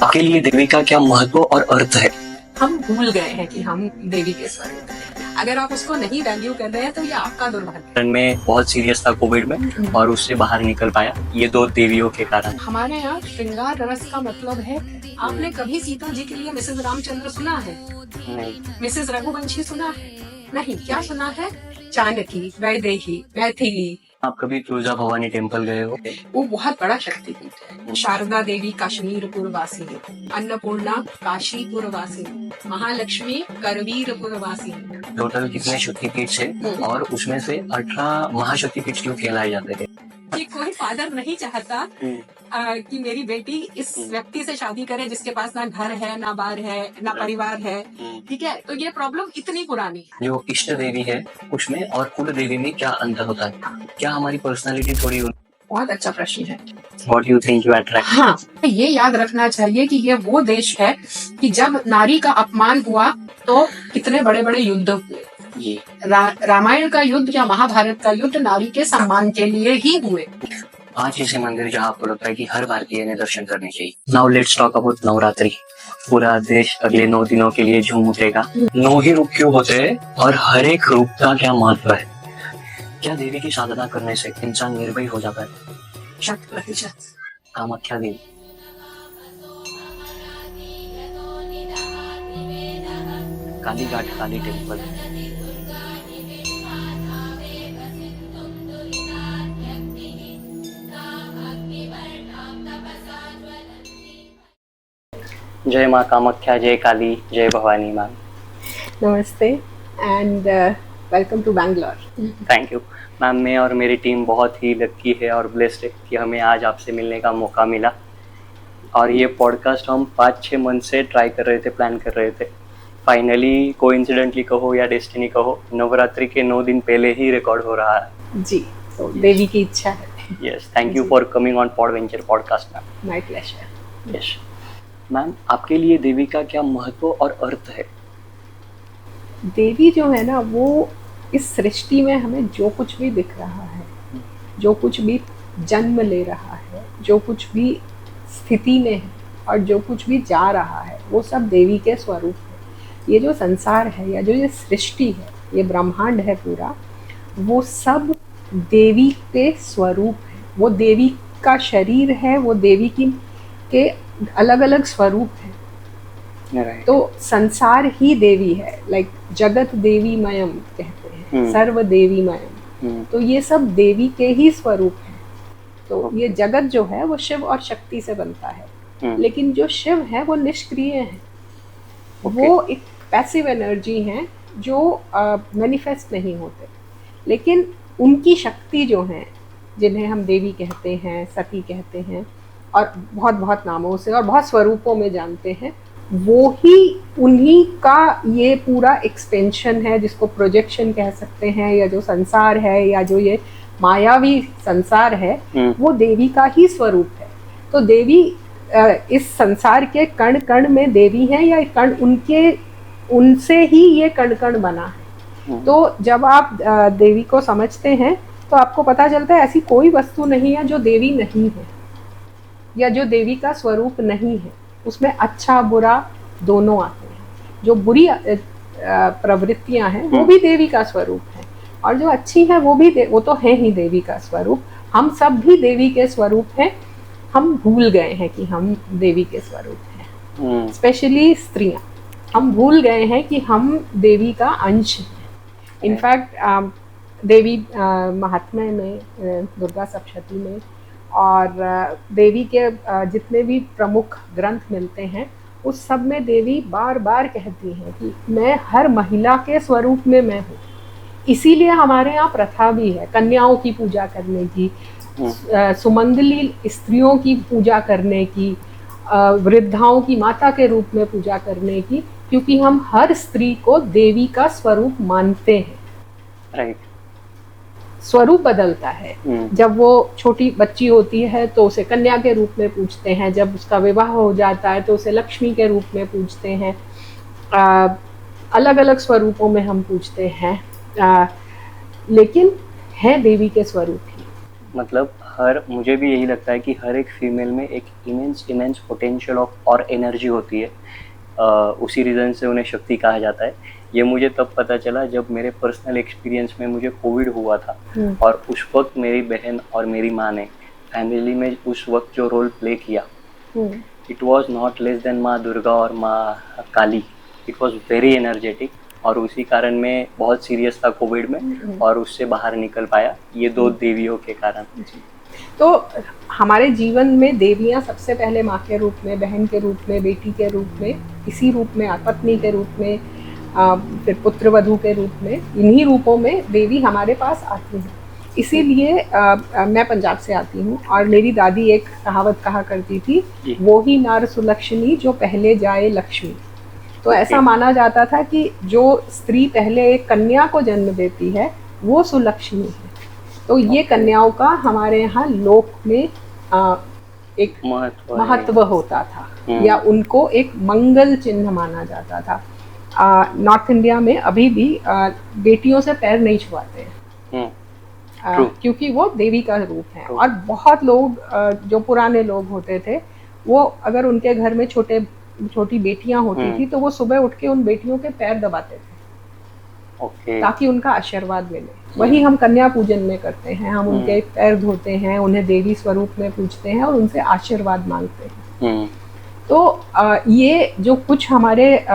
आपके लिए देवी का क्या महत्व और अर्थ है? हम भूल गए हैं कि हम देवी के स्वरूप हैं। अगर आप उसको नहीं वैल्यू कर रहे हैं तो ये आपका दुर्भाग्य है। में बहुत सीरियस था कोविड में और उससे बाहर निकल पाया, ये 2 देवियों के कारण। हमारे यहाँ श्रृंगार रस का मतलब है, आपने कभी सीता जी के लिए मिसेस रामचंद्र सुना है? नहीं। मिसेस रघुवंशी सुना है? नहीं। क्या सुना है? चाणक्य, वैदेही, मैथिली। आप कभी तुलजा भवानी टेम्पल गए हो? वो बहुत बड़ा शक्तिपीठ है। शारदा देवी कश्मीर पूर्ववासी है, अन्नपूर्णा काशीपुर वासी, महालक्ष्मी करवीरपुर वासी। टोटल कितने शक्तिपीठ थे और उसमें से 18 महाशक्तिपीठ क्यों कहलाए जाते हैं? कि कोई फादर नहीं चाहता कि मेरी बेटी इस व्यक्ति से शादी करे जिसके पास ना घर है, ना बार है, ना परिवार है। ठीक है, तो ये प्रॉब्लम इतनी पुरानी है। जो इष्ट देवी है उसमें और कुल देवी में क्या अंतर होता है? क्या हमारी पर्सनालिटी थोड़ी? बहुत अच्छा प्रश्न है। What do you think you attract? हाँ, ये याद रखना चाहिए कि ये वो देश है कि जब नारी का अपमान हुआ तो कितने बड़े बड़े युद्ध हुए। रामायण का युद्ध या महाभारत का युद्ध नारी के सम्मान के लिए ही हुए। 5 ऐसे मंदिर जहाँ आपको लगता है कि हर भारतीय ने दर्शन करने चाहिए। Now let's talk about Navratri. पूरा देश अगले 9 दिनों के लिए झूम उठेगा। 9 ही रूप क्यों होते हैं और हर एक रूप का क्या महत्व है? क्या देवी की साधना करने से इंसान निर्भय हो जाता है? 100%। कामाख्या देवी, कालीघाट काली टेम्पल, जय माँ कामाख्या, जय काली, जय Bhavani ma'am. Namaste and welcome to Bangalore. Thank you ma'am. मैं और मेरी टीम बहुत ही लकी है और ब्लेस्ड है कि हमें आज आपसे मिलने का मौका मिला। और ये पॉडकास्ट हम 5-6 मंथ से ट्राई कर रहे थे, प्लान कर रहे थे। फाइनली कोइंसिडेंटली कहो या डेस्टिनी कहो, नवरात्रि के 9 दिन पहले ही रिकॉर्ड हो रहा है जी। तो देवी की इच्छा है। Yes, thank you for coming on Podventure podcast ma'am. My pleasure. Yes ma'am, आपके लिए देवी का क्या महत्व और अर्थ है? देवी जो है ना, वो इस सृष्टि में हमें जो कुछ भी दिख रहा है, जो कुछ भी जन्म ले रहा है, जो कुछ भी स्थिति में है और जो कुछ भी जा रहा है, वो सब देवी के स्वरूप है। ये जो संसार है या जो ये सृष्टि है, ये ब्रह्मांड है पूरा, वो सब देवी के स्वरूप है। वो देवी का शरीर है, वो देवी की के अलग अलग स्वरूप है। तो संसार ही देवी है। लाइक जगत देवी मयम कहते हैं, सर्व देवी मयम। तो ये सब देवी के ही स्वरूप है। तो ये जगत जो है वो शिव और शक्ति से बनता है, लेकिन जो शिव है वो निष्क्रिय है। वो एक पैसिव एनर्जी है जो मैनिफेस्ट नहीं होते, लेकिन उनकी शक्ति जो है, जिन्हें हम देवी कहते हैं, सती कहते हैं और बहुत बहुत नामों से और बहुत स्वरूपों में जानते हैं, वो ही उन्हीं का ये पूरा एक्सपेंशन है, जिसको प्रोजेक्शन कह सकते हैं, या जो संसार है या जो ये मायावी संसार है, वो देवी का ही स्वरूप है। तो देवी इस संसार के कण कण में देवी है, या कण उनसे ही ये कण कण बना है। तो जब आप देवी को समझते हैं तो आपको पता चलता है ऐसी कोई वस्तु नहीं है जो देवी नहीं है या जो देवी का स्वरूप नहीं है। उसमें अच्छा बुरा दोनों आते हैं। जो बुरी प्रवृत्तियां हैं वो भी देवी का स्वरूप है, और जो अच्छी है वो तो है ही देवी का स्वरूप। हम सब भी देवी के स्वरूप हैं। हम भूल गए हैं कि हम देवी के स्वरूप हैं। स्पेशली स्त्रियां, हम भूल गए हैं कि हम देवी का अंश हैं। इनफैक्ट देवी महात्म्य में, दुर्गा सप्तशती में और देवी के जितने भी प्रमुख ग्रंथ मिलते हैं, उस सब में देवी बार बार कहती हैं कि मैं हर महिला के स्वरूप में मैं हूँ। इसीलिए हमारे यहाँ प्रथा भी है कन्याओं की पूजा करने की, सुमंगली स्त्रियों की पूजा करने की, वृद्धाओं की माता के रूप में पूजा करने की, क्योंकि हम हर स्त्री को देवी का स्वरूप मानते हैं। राइट। स्वरूप बदलता है। जब वो छोटी बच्ची होती है तो उसे कन्या के रूप में पूजते हैं, जब उसका विवाह हो जाता है तो उसे लक्ष्मी के रूप में पूजते हैं। अलग अलग स्वरूपों में हम पूजते हैं, लेकिन है देवी के स्वरूप ही। मतलब मुझे भी यही लगता है कि हर एक फीमेल में एक इमेंस पोटेंशियल ऑफ और एनर्जी होती है। उसी रीज़न से उन्हें शक्ति कहा जाता है। ये मुझे तब पता चला जब मेरे पर्सनल एक्सपीरियंस में मुझे कोविड हुआ था, और उस वक्त मेरी बहन और मेरी माँ ने फैमिली में उस वक्त जो रोल प्ले किया, it was not less than माँ दुर्गा और माँ काली। इट वॉज वेरी एनर्जेटिक, और उसी कारण मैं बहुत सीरियस था कोविड में, और उससे बाहर निकल पाया ये दो देवियों के कारण। तो हमारे जीवन में देवियाँ सबसे पहले माँ के रूप में, बहन के रूप में, बेटी के रूप में, इसी रूप में पत्नी के रूप में, फिर पुत्र वधू के रूप में, इन्हीं रूपों में देवी हमारे पास आती हैं। इसीलिए मैं पंजाब से आती हूँ, और मेरी दादी एक कहावत कहा करती थी, वो ही नार सुलक्षणी जो पहले जाए लक्ष्मी। तो ऐसा माना जाता था कि जो स्त्री पहले एक कन्या को जन्म देती है वो सुलक्षणी है। तो ये कन्याओं का हमारे यहाँ लोक में एक महत्व होता था, या उनको एक मंगल चिन्ह माना जाता था। नॉर्थ इंडिया में अभी भी बेटियों से पैर नहीं छुआते हैं, क्योंकि वो देवी का रूप है। और बहुत लोग जो पुराने लोग होते थे, वो अगर उनके घर में छोटी बेटियां होती थी तो वो सुबह उठ के उन बेटियों के पैर दबाते थे, ताकि उनका आशीर्वाद मिले। वही हम कन्या पूजन में करते हैं, हम उनके पैर धोते हैं, उन्हें देवी स्वरूप में पूजते हैं और उनसे आशीर्वाद मांगते हैं। तो ये जो कुछ हमारे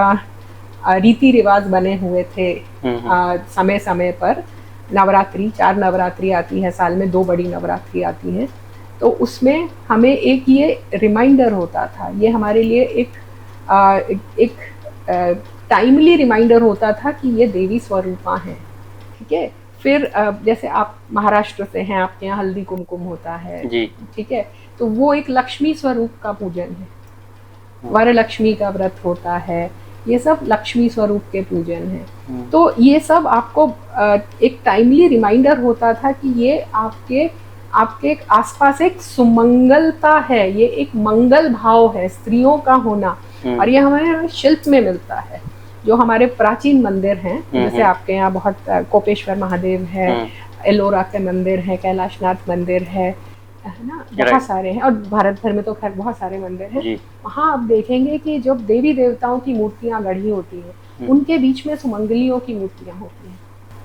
रीति रिवाज बने हुए थे समय समय पर, नवरात्रि, 4 नवरात्रि आती है साल में, 2 बड़ी नवरात्रि आती हैं, तो उसमें हमें एक ये रिमाइंडर होता था, ये हमारे लिए एक टाइमली रिमाइंडर होता था कि ये देवी स्वरूपा हैं। ठीक है। फिर जैसे आप महाराष्ट्र से हैं, आपके यहाँ हल्दी कुमकुम होता है, ठीक है, तो वो एक लक्ष्मी स्वरूप का पूजन है। वरलक्ष्मी का व्रत होता है, ये सब लक्ष्मी स्वरूप के पूजन है। तो ये सब आपको एक टाइमली रिमाइंडर होता था कि ये आपके आसपास एक सुमंगलता है, ये एक मंगल भाव है स्त्रियों का होना। और ये हमारे शिल्प में मिलता है, जो हमारे प्राचीन मंदिर हैं, जैसे आपके यहाँ बहुत कोपेश्वर महादेव है, एलोरा के मंदिर है, कैलाशनाथ मंदिर है ना, बहुत सारे हैं, और भारत भर में तो खैर बहुत सारे मंदिर हैं। वहाँ आप देखेंगे कि जब देवी देवताओं की मूर्तियाँ गढ़ी होती हैं, उनके बीच में सुमंगलियों की मूर्तियाँ होती हैं।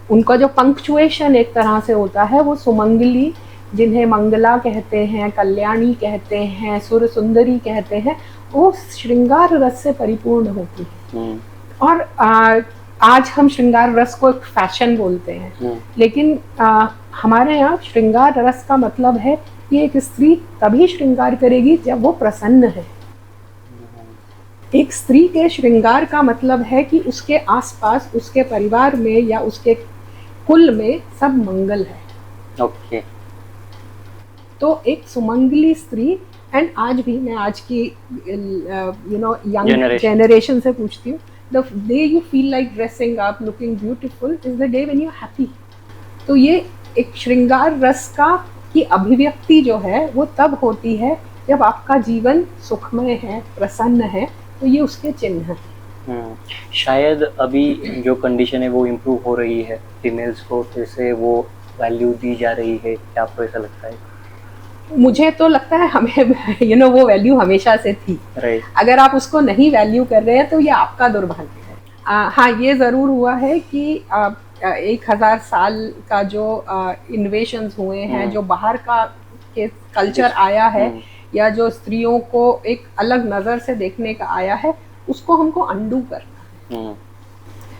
उनका जो पंक्चुएशन एक तरह से होता है, वो सुमंगली, जिन्हें मंगला कहते हैं, कल्याणी कहते हैं, सुर सुंदरी कहते हैं, वो श्रृंगार रस से परिपूर्ण होती है। और आज हम श्रृंगार रस को एक फैशन बोलते हैं, लेकिन हमारे यहाँ श्रृंगार रस का मतलब है कि एक स्त्री तभी श्रृंगार करेगी जब वो प्रसन्न है। एक स्त्री के श्रृंगार का मतलब है कि उसके आसपास, उसके परिवार में या उसके कुल में सब मंगल है। तो एक सुमंगली स्त्री, एंड आज भी मैं आज की यंग जनरेशन से पूछती हूँ, the day you feel like dressing up, looking beautiful is the day when you're happy। तो ये एक श्रृंगार रस का की अभिव्यक्ति जो है वो तब होती है जब आपका जीवन सुखमय है, प्रसन्न है, तो ये उसके चिन्ह हैं। शायद अभी जो कंडीशन है वो इम्प्रूव हो रही है, फीमेल्स को फिर से वो वैल्यू दी जा रही है, क्या आपको ऐसा लगता है? मुझे तो लगता है हमें वो वैल्यू हमेशा से थी। अगर आप उसको नहीं वैल्यू कर रहे हैं तो ये आपका दुर्भाग्य है। हाँ, ये ज़रूर हुआ है कि 1000 साल का जो इन्वेशंस हुए हैं, जो बाहर का के कल्चर आया है, या जो स्त्रियों को एक अलग नज़र से देखने का आया है, उसको हमको अंडू करना है।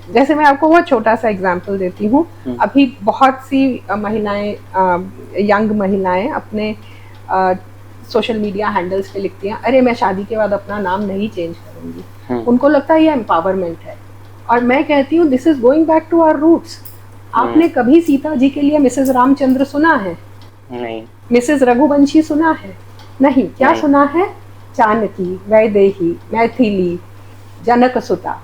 जैसे मैं आपको बहुत छोटा सा एग्जाम्पल देती हूँ। अभी बहुत सी महिलाएं, यंग महिलाएं अपने सोशल मीडिया हैंडल्स पे लिखती हैं, अरे मैं शादी के बाद अपना नाम नहीं चेंज करूँगी। उनको लगता है ये एम्पावरमेंट है, और मैं कहती हूँ this is going back to our roots. आपने कभी सीता जी के लिए मिसेस रामचंद्र सुना है? नहीं। मिसेस रघुवंशी सुना है? नहीं। क्या सुना है? जानकी, वैदेही, मैथिली, जनक सुता।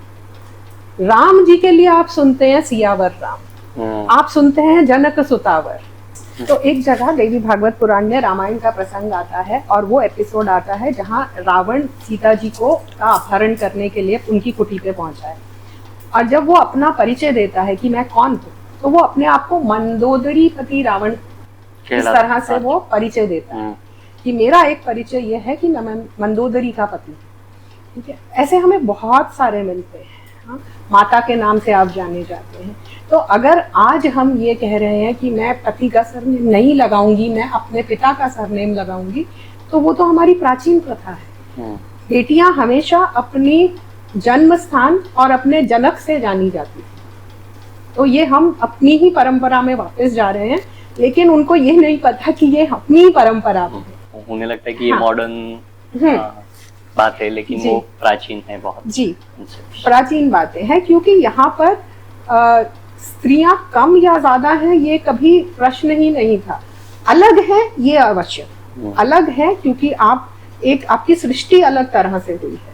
राम जी के लिए आप सुनते हैं सियावर राम, आप सुनते हैं जनक सुतावर। तो एक जगह देवी भागवत पुराण में रामायण का प्रसंग आता है, और वो एपिसोड आता है जहाँ रावण सीता जी को अपहरण करने के लिए उनकी कुटी पे पहुंचा है, और जब वो अपना परिचय देता है कि मैं कौन हूँ, तो वो अपने आप को मंदोदरी पति रावण इस तरह से वो परिचय देता है कि मेरा एक परिचय ये है कि मैं मंदोदरी का पति हूँ, ठीक है। ऐसे हमें बहुत सारे मिलते हैं। हाँ? माता के नाम से आप जाने जाते हैं। तो अगर आज हम ये कह रहे हैं कि मैं पति का सरनेम नहीं लगाऊंगी, मैं अपने पिता का सरनेम लगाऊंगी, तो वो तो हमारी प्राचीन प्रथा है। बेटियां हमेशा अपनी जन्म स्थान और अपने जनक से जानी जाती थी। तो ये हम अपनी ही परंपरा में वापस जा रहे हैं, लेकिन उनको ये नहीं पता कि ये अपनी ही परंपरा में है। उन्हें लगता है कि ये मॉडर्न बात है, लेकिन वो प्राचीन है बहुत। जी, प्राचीन बातें हैं, क्योंकि यहाँ पर स्त्रियां कम या ज्यादा हैं ये कभी प्रश्न ही नहीं था। अलग है ये अवश्य, अलग है क्योंकि आपकी सृष्टि अलग तरह से हुई है।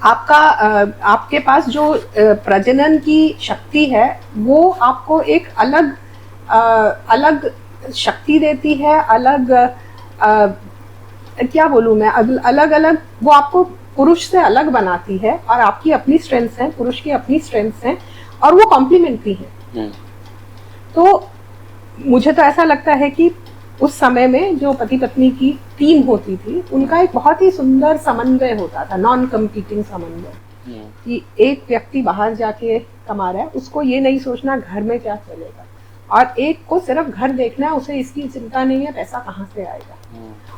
आपके पास जो प्रजनन की शक्ति है वो आपको एक अलग शक्ति देती है, क्या बोलूं मैं, अलग वो आपको पुरुष से अलग बनाती है, और आपकी अपनी स्ट्रेंथ्स हैं, पुरुष की अपनी स्ट्रेंथ्स हैं, और वो कॉम्प्लीमेंट्री है। तो मुझे तो ऐसा लगता है कि उस समय में जो पति पत्नी की टीम होती थी उनका एक बहुत ही सुंदर समन्वय होता था, नॉन कम्पीटिंग समन्वय, कि एक व्यक्ति बाहर जाके कमा रहा है, उसको ये नहीं सोचना घर में क्या चलेगा, और एक को सिर्फ घर देखना है, उसे इसकी चिंता नहीं है पैसा कहाँ से आएगा।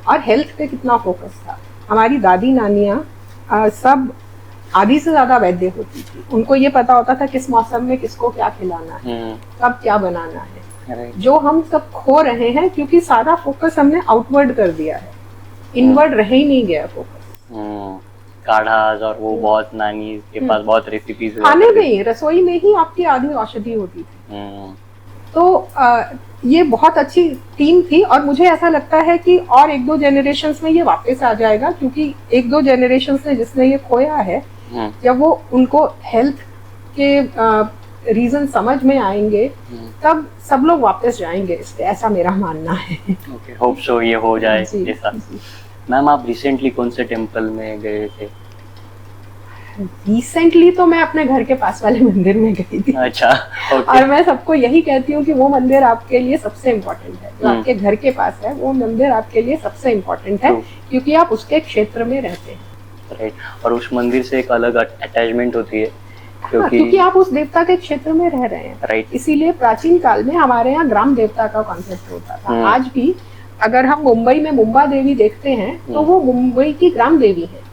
और हेल्थ पे कितना फोकस था। हमारी दादी नानियाँ सब आधी से ज्यादा वैद्य होती थी, उनको ये पता होता था किस मौसम में किसको क्या खिलाना है, कब क्या बनाना है, जो हम सब खो रहे हैं क्योंकि सारा फोकस हमने आउटवर्ड कर दिया है, इनवर्ड रह ही नहीं गया फोकस। काढ़ास और वो बहुत नानी के पास बहुत रेसिपीज, खाने में ही, रसोई में ही आपकी आधी औषधि होती थी। तो ये बहुत अच्छी टीम थी, और मुझे ऐसा लगता है कि और एक दो जनरेशन्स में ये वापस आ जाएगा, क्योंकि एक दो जनरेशन्स ने जिसने ये खोया है, जब वो उनको हेल्थ के रीजन समझ में आएंगे तब सब लोग वापस जाएंगे इस पे, ऐसा मेरा मानना है। ओके, होप सो ये हो जाए ऐसा। मैम, आप रिसेंटली कौन से टेम्पल में गए थे? रिसेंटली तो मैं अपने घर के पास वाले मंदिर में गई थी। अच्छा, और मैं सबको यही कहती हूँ कि वो मंदिर आपके लिए सबसे इम्पोर्टेंट है, जो आपके घर के पास है वो मंदिर आपके लिए सबसे इम्पोर्टेंट है, क्योंकि आप उसके क्षेत्र में रहते हैं। राइट, और उस मंदिर से एक अलग अटैचमेंट होती है, क्योंकि आप उस देवता के क्षेत्र में रह रहे हैं। राइट, इसीलिए प्राचीन काल में हमारे यहाँ ग्राम देवता का कॉन्सेप्ट होता था। आज भी अगर हम मुंबई में मुंबा देवी देखते हैं तो वो मुंबई की ग्राम देवी है,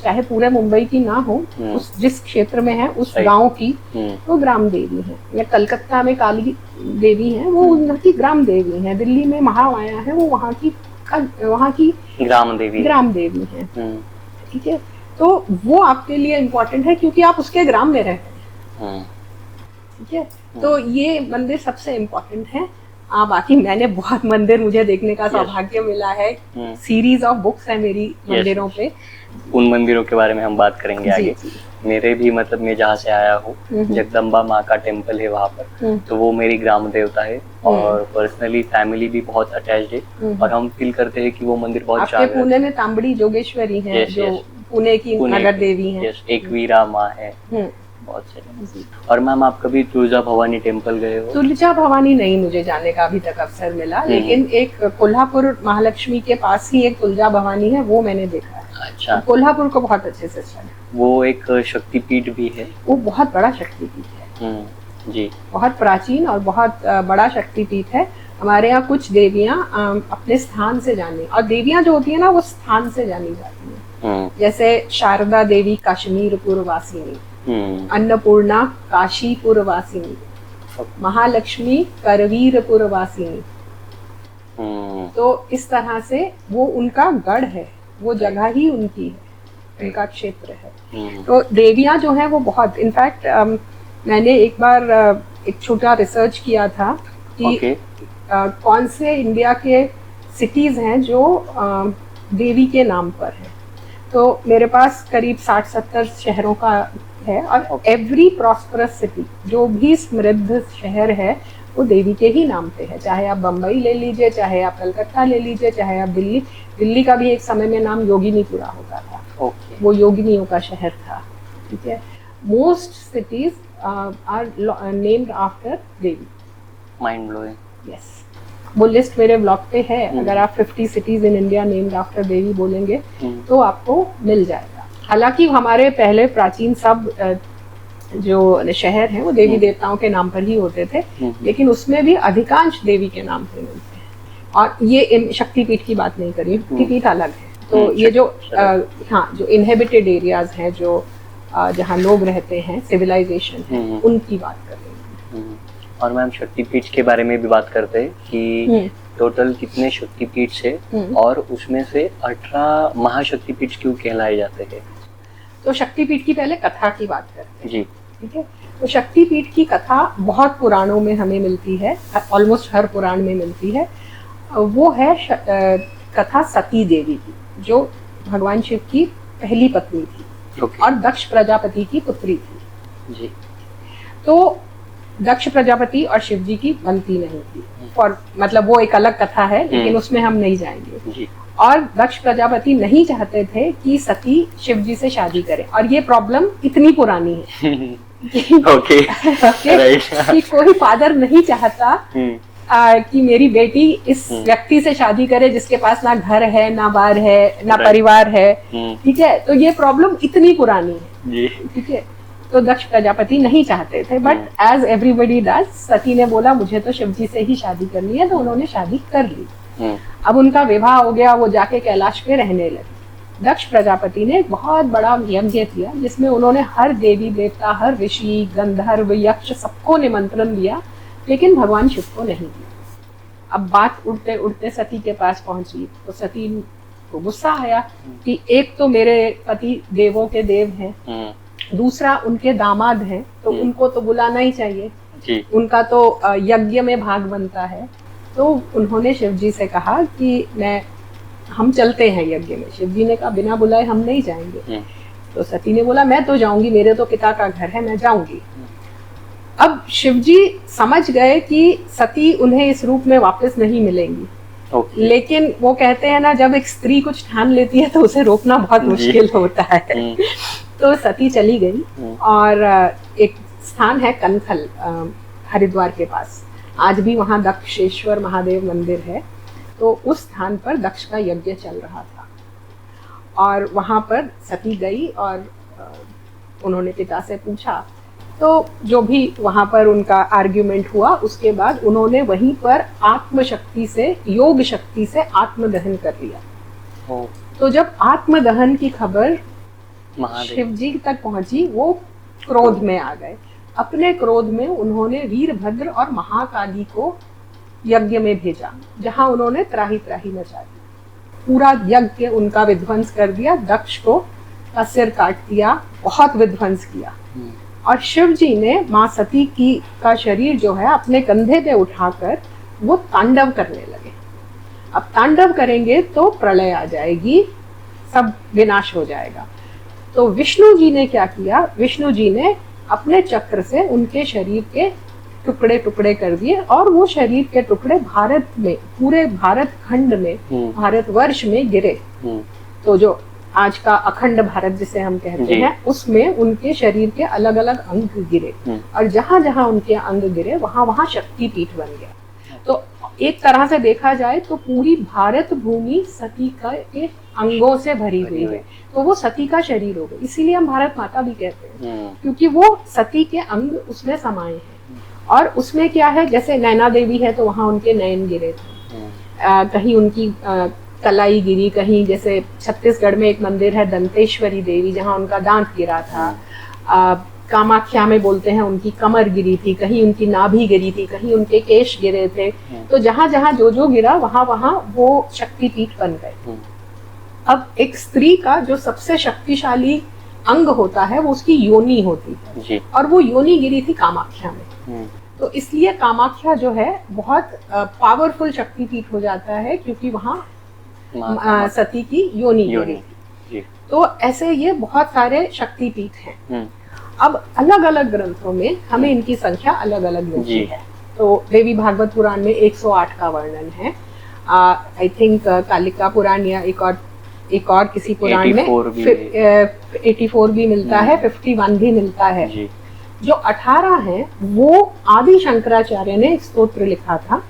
चाहे पूरे मुंबई की ना हो, उस जिस क्षेत्र में है उस गांव की वो ग्राम देवी है। या कलकत्ता में काली देवी है, वो उनकी ग्राम देवी है। दिल्ली में महामाया है, वो वहाँ की ग्राम देवी है। ठीक है, तो वो आपके लिए इम्पोर्टेंट है क्योंकि आप उसके ग्राम में रहते हैं। ठीक है, तो ये मंदिर सबसे इम्पोर्टेंट है। बाकी मैंने बहुत मंदिर मुझे देखने का सौभाग्य मिला है, सीरीज ऑफ बुक्स है मेरी मंदिरों पे। उन मंदिरों के बारे में हम बात करेंगे आगे। मेरे भी मतलब मैं जहाँ से आया हूँ, जगदम्बा माँ का टेम्पल है वहाँ पर, तो वो मेरी ग्राम देवता है, और पर्सनली फैमिली भी बहुत अटैच्ड है, और हम फील करते हैं कि वो मंदिर बहुत आपके पुणे में तांबड़ी जोगेश्वरी है, जो पुणे की नगर देवी है। एक वीरा माँ है, बहुत से। और मैम, आप कभी तुलजा भवानी टेम्पल गए हो? तुलजा भवानी नहीं मुझे जाने का अभी तक अवसर मिला, लेकिन एक कोल्हापुर महालक्ष्मी के पास ही एक तुलजा भवानी है, वो मैंने देखा है। अच्छा, कोल्हापुर को बहुत अच्छे से चला। वो एक शक्तिपीठ भी है, वो बहुत बड़ा शक्तिपीठ है। जी, बहुत प्राचीन और बहुत बड़ा शक्तिपीठ है। हमारे यहाँ कुछ देवियाँ अपने स्थान से जानी, और देवियाँ जो होती है ना वो स्थान से जानी जाती है। जैसे शारदा देवी काश्मीरपुर वासिनी, अन्नपूर्णा काशीपुर वासिनी, महालक्ष्मी करवीरपुर वासिनी। तो इस तरह से वो उनका गढ़ है, वो जगह ही उनकी है, उनका क्षेत्र है। तो देवियाँ जो है वो बहुत, इनफैक्ट मैंने एक बार एक छोटा रिसर्च किया था कि कौन से इंडिया के सिटीज हैं जो देवी के नाम पर है। तो मेरे पास करीब 60-70 शहरों का है, और एवरी प्रॉस्परस सिटी, जो भी समृद्ध शहर है वो देवी के ही नाम पे है। चाहे आप बम्बई ले लीजिए, चाहे आप कलकत्ता ले लीजिए, चाहे आप दिल्ली का भी एक समय में नाम योगिनीपुरा होता था। वो योगिनियों का शहर था। ठीक है, most cities are named after Devi. Mind blowing. Yes. वो लिस्ट मेरे ब्लॉग पे है। अगर आप 50 cities in India named after Devi बोलेंगे तो आपको मिल जाएगा। हालांकि हमारे पहले प्राचीन सब जो शहर हैं वो देवी देवताओं के नाम पर ही होते थे, लेकिन उसमें भी अधिकांश देवी के नाम से मिलते हैं। और ये शक्तिपीठ की बात नहीं करी, शक्तिपीठ अलग है। तो ये जो हाँ जो इनहेबिटेड एरियाज हैं, जो जहाँ लोग रहते हैं, सिविलाइजेशन है, उनकी बात कर रही हूँ। और मैम शक्तिपीठ के बारे में भी बात करते हैं कि टोटल कितने शक्तिपीठ है और उसमें से 18 महाशक्तिपीठ क्यों कहलाए जाते हैं? तो शक्तिपीठ की पहले कथा की बात करते हैं। जी ठीक है। तो शक्तिपीठ की कथा बहुत पुराणों में हमें मिलती है, ऑलमोस्ट हर पुराण में मिलती है। वो है कथा सती देवी की, जो भगवान शिव की पहली पत्नी थी और दक्ष प्रजापति की पुत्री थी। जी। तो दक्ष प्रजापति और शिव जी की बनती नहीं थी, और मतलब वो एक अलग कथा है, लेकिन उसमें हम नहीं जाएंगे। जी। और दक्ष प्रजापति नहीं चाहते थे कि सती शिव जी से शादी करे, और ये प्रॉब्लम इतनी पुरानी है ओके कि कोई फादर नहीं चाहता कि मेरी बेटी इस व्यक्ति से शादी करे जिसके पास ना घर है, ना बार है, ना परिवार है। ठीक है। तो ये प्रॉब्लम इतनी पुरानी है। ठीक है। तो दक्ष प्रजापति नहीं चाहते थे, बट एज एवरीबडी डज, सती ने बोला मुझे तो शिव जी से ही शादी करनी है, तो उन्होंने शादी कर ली। अब उनका विवाह हो गया, वो जाके कैलाश पे रहने लगे। दक्ष प्रजापति ने एक बहुत बड़ा यज्ञ किया, जिसमें उन्होंने हर देवी देवता, हर ऋषि, गंधर्व, यक्ष, सबको निमंत्रण दिया, लेकिन भगवान शिव को नहीं दिया। अब बात उड़ते उड़ते सती के पास पहुंची, तो सती को गुस्सा आया कि एक तो मेरे पति देवों के देव हैं, दूसरा उनके दामाद हैं, तो उनको तो बुलाना ही चाहिए जी। उनका तो यज्ञ में भाग बनता है। तो उन्होंने शिव जी से कहा कि हम चलते हैं यज्ञ में। शिव जी ने कहा बिना बुलाए हम नहीं जाएंगे। तो सती ने बोला मैं तो जाऊंगी, मेरे तो पिता का घर है, मैं जाऊंगी। अब शिव जी समझ गए कि सती उन्हें इस रूप में वापस नहीं मिलेंगी। लेकिन वो कहते हैं ना, जब एक स्त्री कुछ ठान लेती है तो उसे रोकना बहुत मुश्किल होता है। तो सती चली गई, और एक स्थान है कनखल, हरिद्वार के पास, आज भी वहाँ दक्षेश्वर महादेव मंदिर है। तो उस स्थान पर दक्ष का यज्ञ चल रहा था, और वहाँ पर सती गई और उन्होंने पिता से पूछा। तो जो भी वहाँ पर उनका आर्ग्यूमेंट हुआ, उसके बाद उन्होंने वहीं पर आत्मशक्ति से, योग शक्ति से आत्मदहन कर लिया। तो जब आत्मदहन की खबर शिव जी तक पहुंची, वो क्रोध में आ गए। अपने क्रोध में उन्होंने वीरभद्र और महाकाली को यज्ञ में भेजा, जहां उन्होंने त्राही त्राही मचा दी। पूरा यज्ञ उनका विध्वंस कर दिया, दक्ष को का सिर काट दिया, बहुत विध्वंस किया। और शिव जी ने माँ सती की का शरीर जो है अपने कंधे पे उठाकर वो तांडव करने लगे। अब तांडव करेंगे तो प्रलय आ जाएगी, सब विनाश हो जाएगा। तो विष्णु जी ने क्या किया, विष्णु जी ने अपने चक्र से उनके शरीर के टुकड़े टुकड़े कर दिए, और वो शरीर के टुकड़े भारत में, पूरे भारत खंड में, भारतवर्ष में गिरे। तो जो आज का अखंड भारत जिसे हम कहते हैं, उसमें उनके शरीर के अलग अलग अंग गिरे, और जहां जहां उनके अंग गिरे वहां वहां शक्तिपीठ बन गया। तो एक तरह से देखा जाए तो पूरी भारत भूमि सती के अंगों से भरी हुई है। तो वो सती का शरीर हो गया, इसीलिए हम भारत माता भी कहते हैं, क्योंकि वो सती के अंग उसमें समाये हैं। और उसमें क्या है, जैसे नैना देवी है तो वहां उनके नयन गिरे थे, कहीं उनकी कलाई गिरी, कहीं जैसे छत्तीसगढ़ में एक मंदिर है दंतेश्वरी देवी, जहां उनका दांत गिरा था। कामाख्या में बोलते हैं उनकी कमर गिरी थी, कहीं उनकी नाभि गिरी थी, कहीं उनके केश गिरे थे। तो जहां जहां जो गिरा वहां वहां वो शक्तिपीठ बन गए। अब एक स्त्री का जो सबसे शक्तिशाली अंग होता है वो उसकी योनि होती है जी। और वो योनि गिरी थी कामाख्या में। तो इसलिए कामाख्या जो है बहुत पावरफुल शक्तिपीठ हो जाता है, क्योंकि वहाँ सती की योनि गिरी थी। तो ऐसे ये बहुत सारे शक्तिपीठ हैं। अब अलग अलग ग्रंथों में हमें इनकी संख्या अलग अलग मिलती है। तो देवी भागवत पुराण में 108 का वर्णन है। आई थिंक कालिका पुराण या एक और किसी पुराण में 84 भी मिलता है, 51 भी मिलता है। जो 18 हैं वो आदि शंकराचार्य ने एक स्तोत्र लिखा था,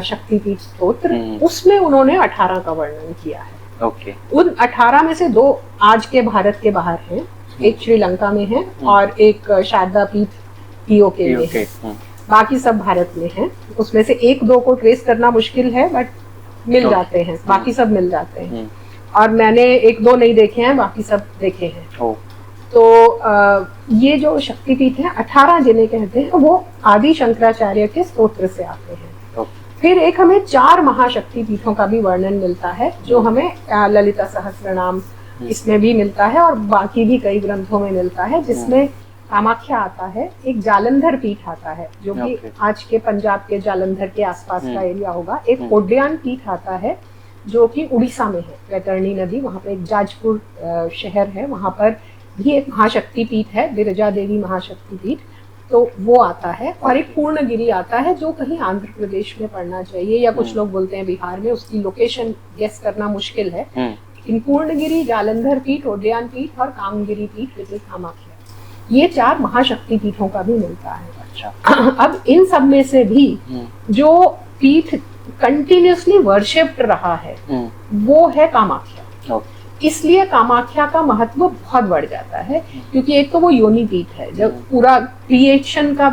शक्तिपीठ स्तोत्र, उसमें उन्होंने 18 का वर्णन किया है। ओके। उन 18 में से 2 आज के भारत के बाहर हैं, एक श्रीलंका में है और एक शारदा पीठ पीओके में है, बाकी सब भारत में है। उसमें से 1-2 को ट्रेस करना मुश्किल है, बट मिल जाते हैं, बाकी सब मिल जाते हैं। और मैंने 1-2 नहीं देखे हैं, बाकी सब देखे हैं। तो ये जो शक्तिपीठ है 18 जिन्हें कहते हैं, वो आदि शंकराचार्य के स्तोत्र से आते हैं। फिर एक हमें 4 महाशक्तिपीठों का भी वर्णन मिलता है, जो हमें ललिता सहस्त्रनाम इसमें भी मिलता है और बाकी भी कई ग्रंथों में मिलता है, जिसमें कामाख्या आता है, एक जालंधर पीठ आता है जो कि आज के पंजाब के जालंधर के आसपास का एरिया होगा, एक कोड्यान पीठ आता है जो कि उड़ीसा में है, वैतरणी नदी, वहाँ पे एक जाजपुर शहर है, वहाँ पर भी एक महाशक्ति पीठ है, विरजा देवी महाशक्ति पीठ, तो वो आता है। और एक पूर्णगिरी आता है जो कहीं आंध्र प्रदेश में पड़ना चाहिए, या कुछ लोग बोलते हैं बिहार में, उसकी लोकेशन गेस करना मुश्किल है। इन पूर्णगिरी, जालंधर पीठ, उद्यान पीठ और कामगिरी पीठ, विद कामाख्या, ये 4 महाशक्ति पीठों का भी मिलता है। अच्छा। अब इन सब में से भी जो पीठ कंटिन्यूसली वर्शिप्ड रहा है वो है कामाख्या। इसलिए कामाख्या का महत्व बहुत बढ़ जाता है, क्योंकि एक तो वो योनि पीठ है, जब पूरा क्रिएशन का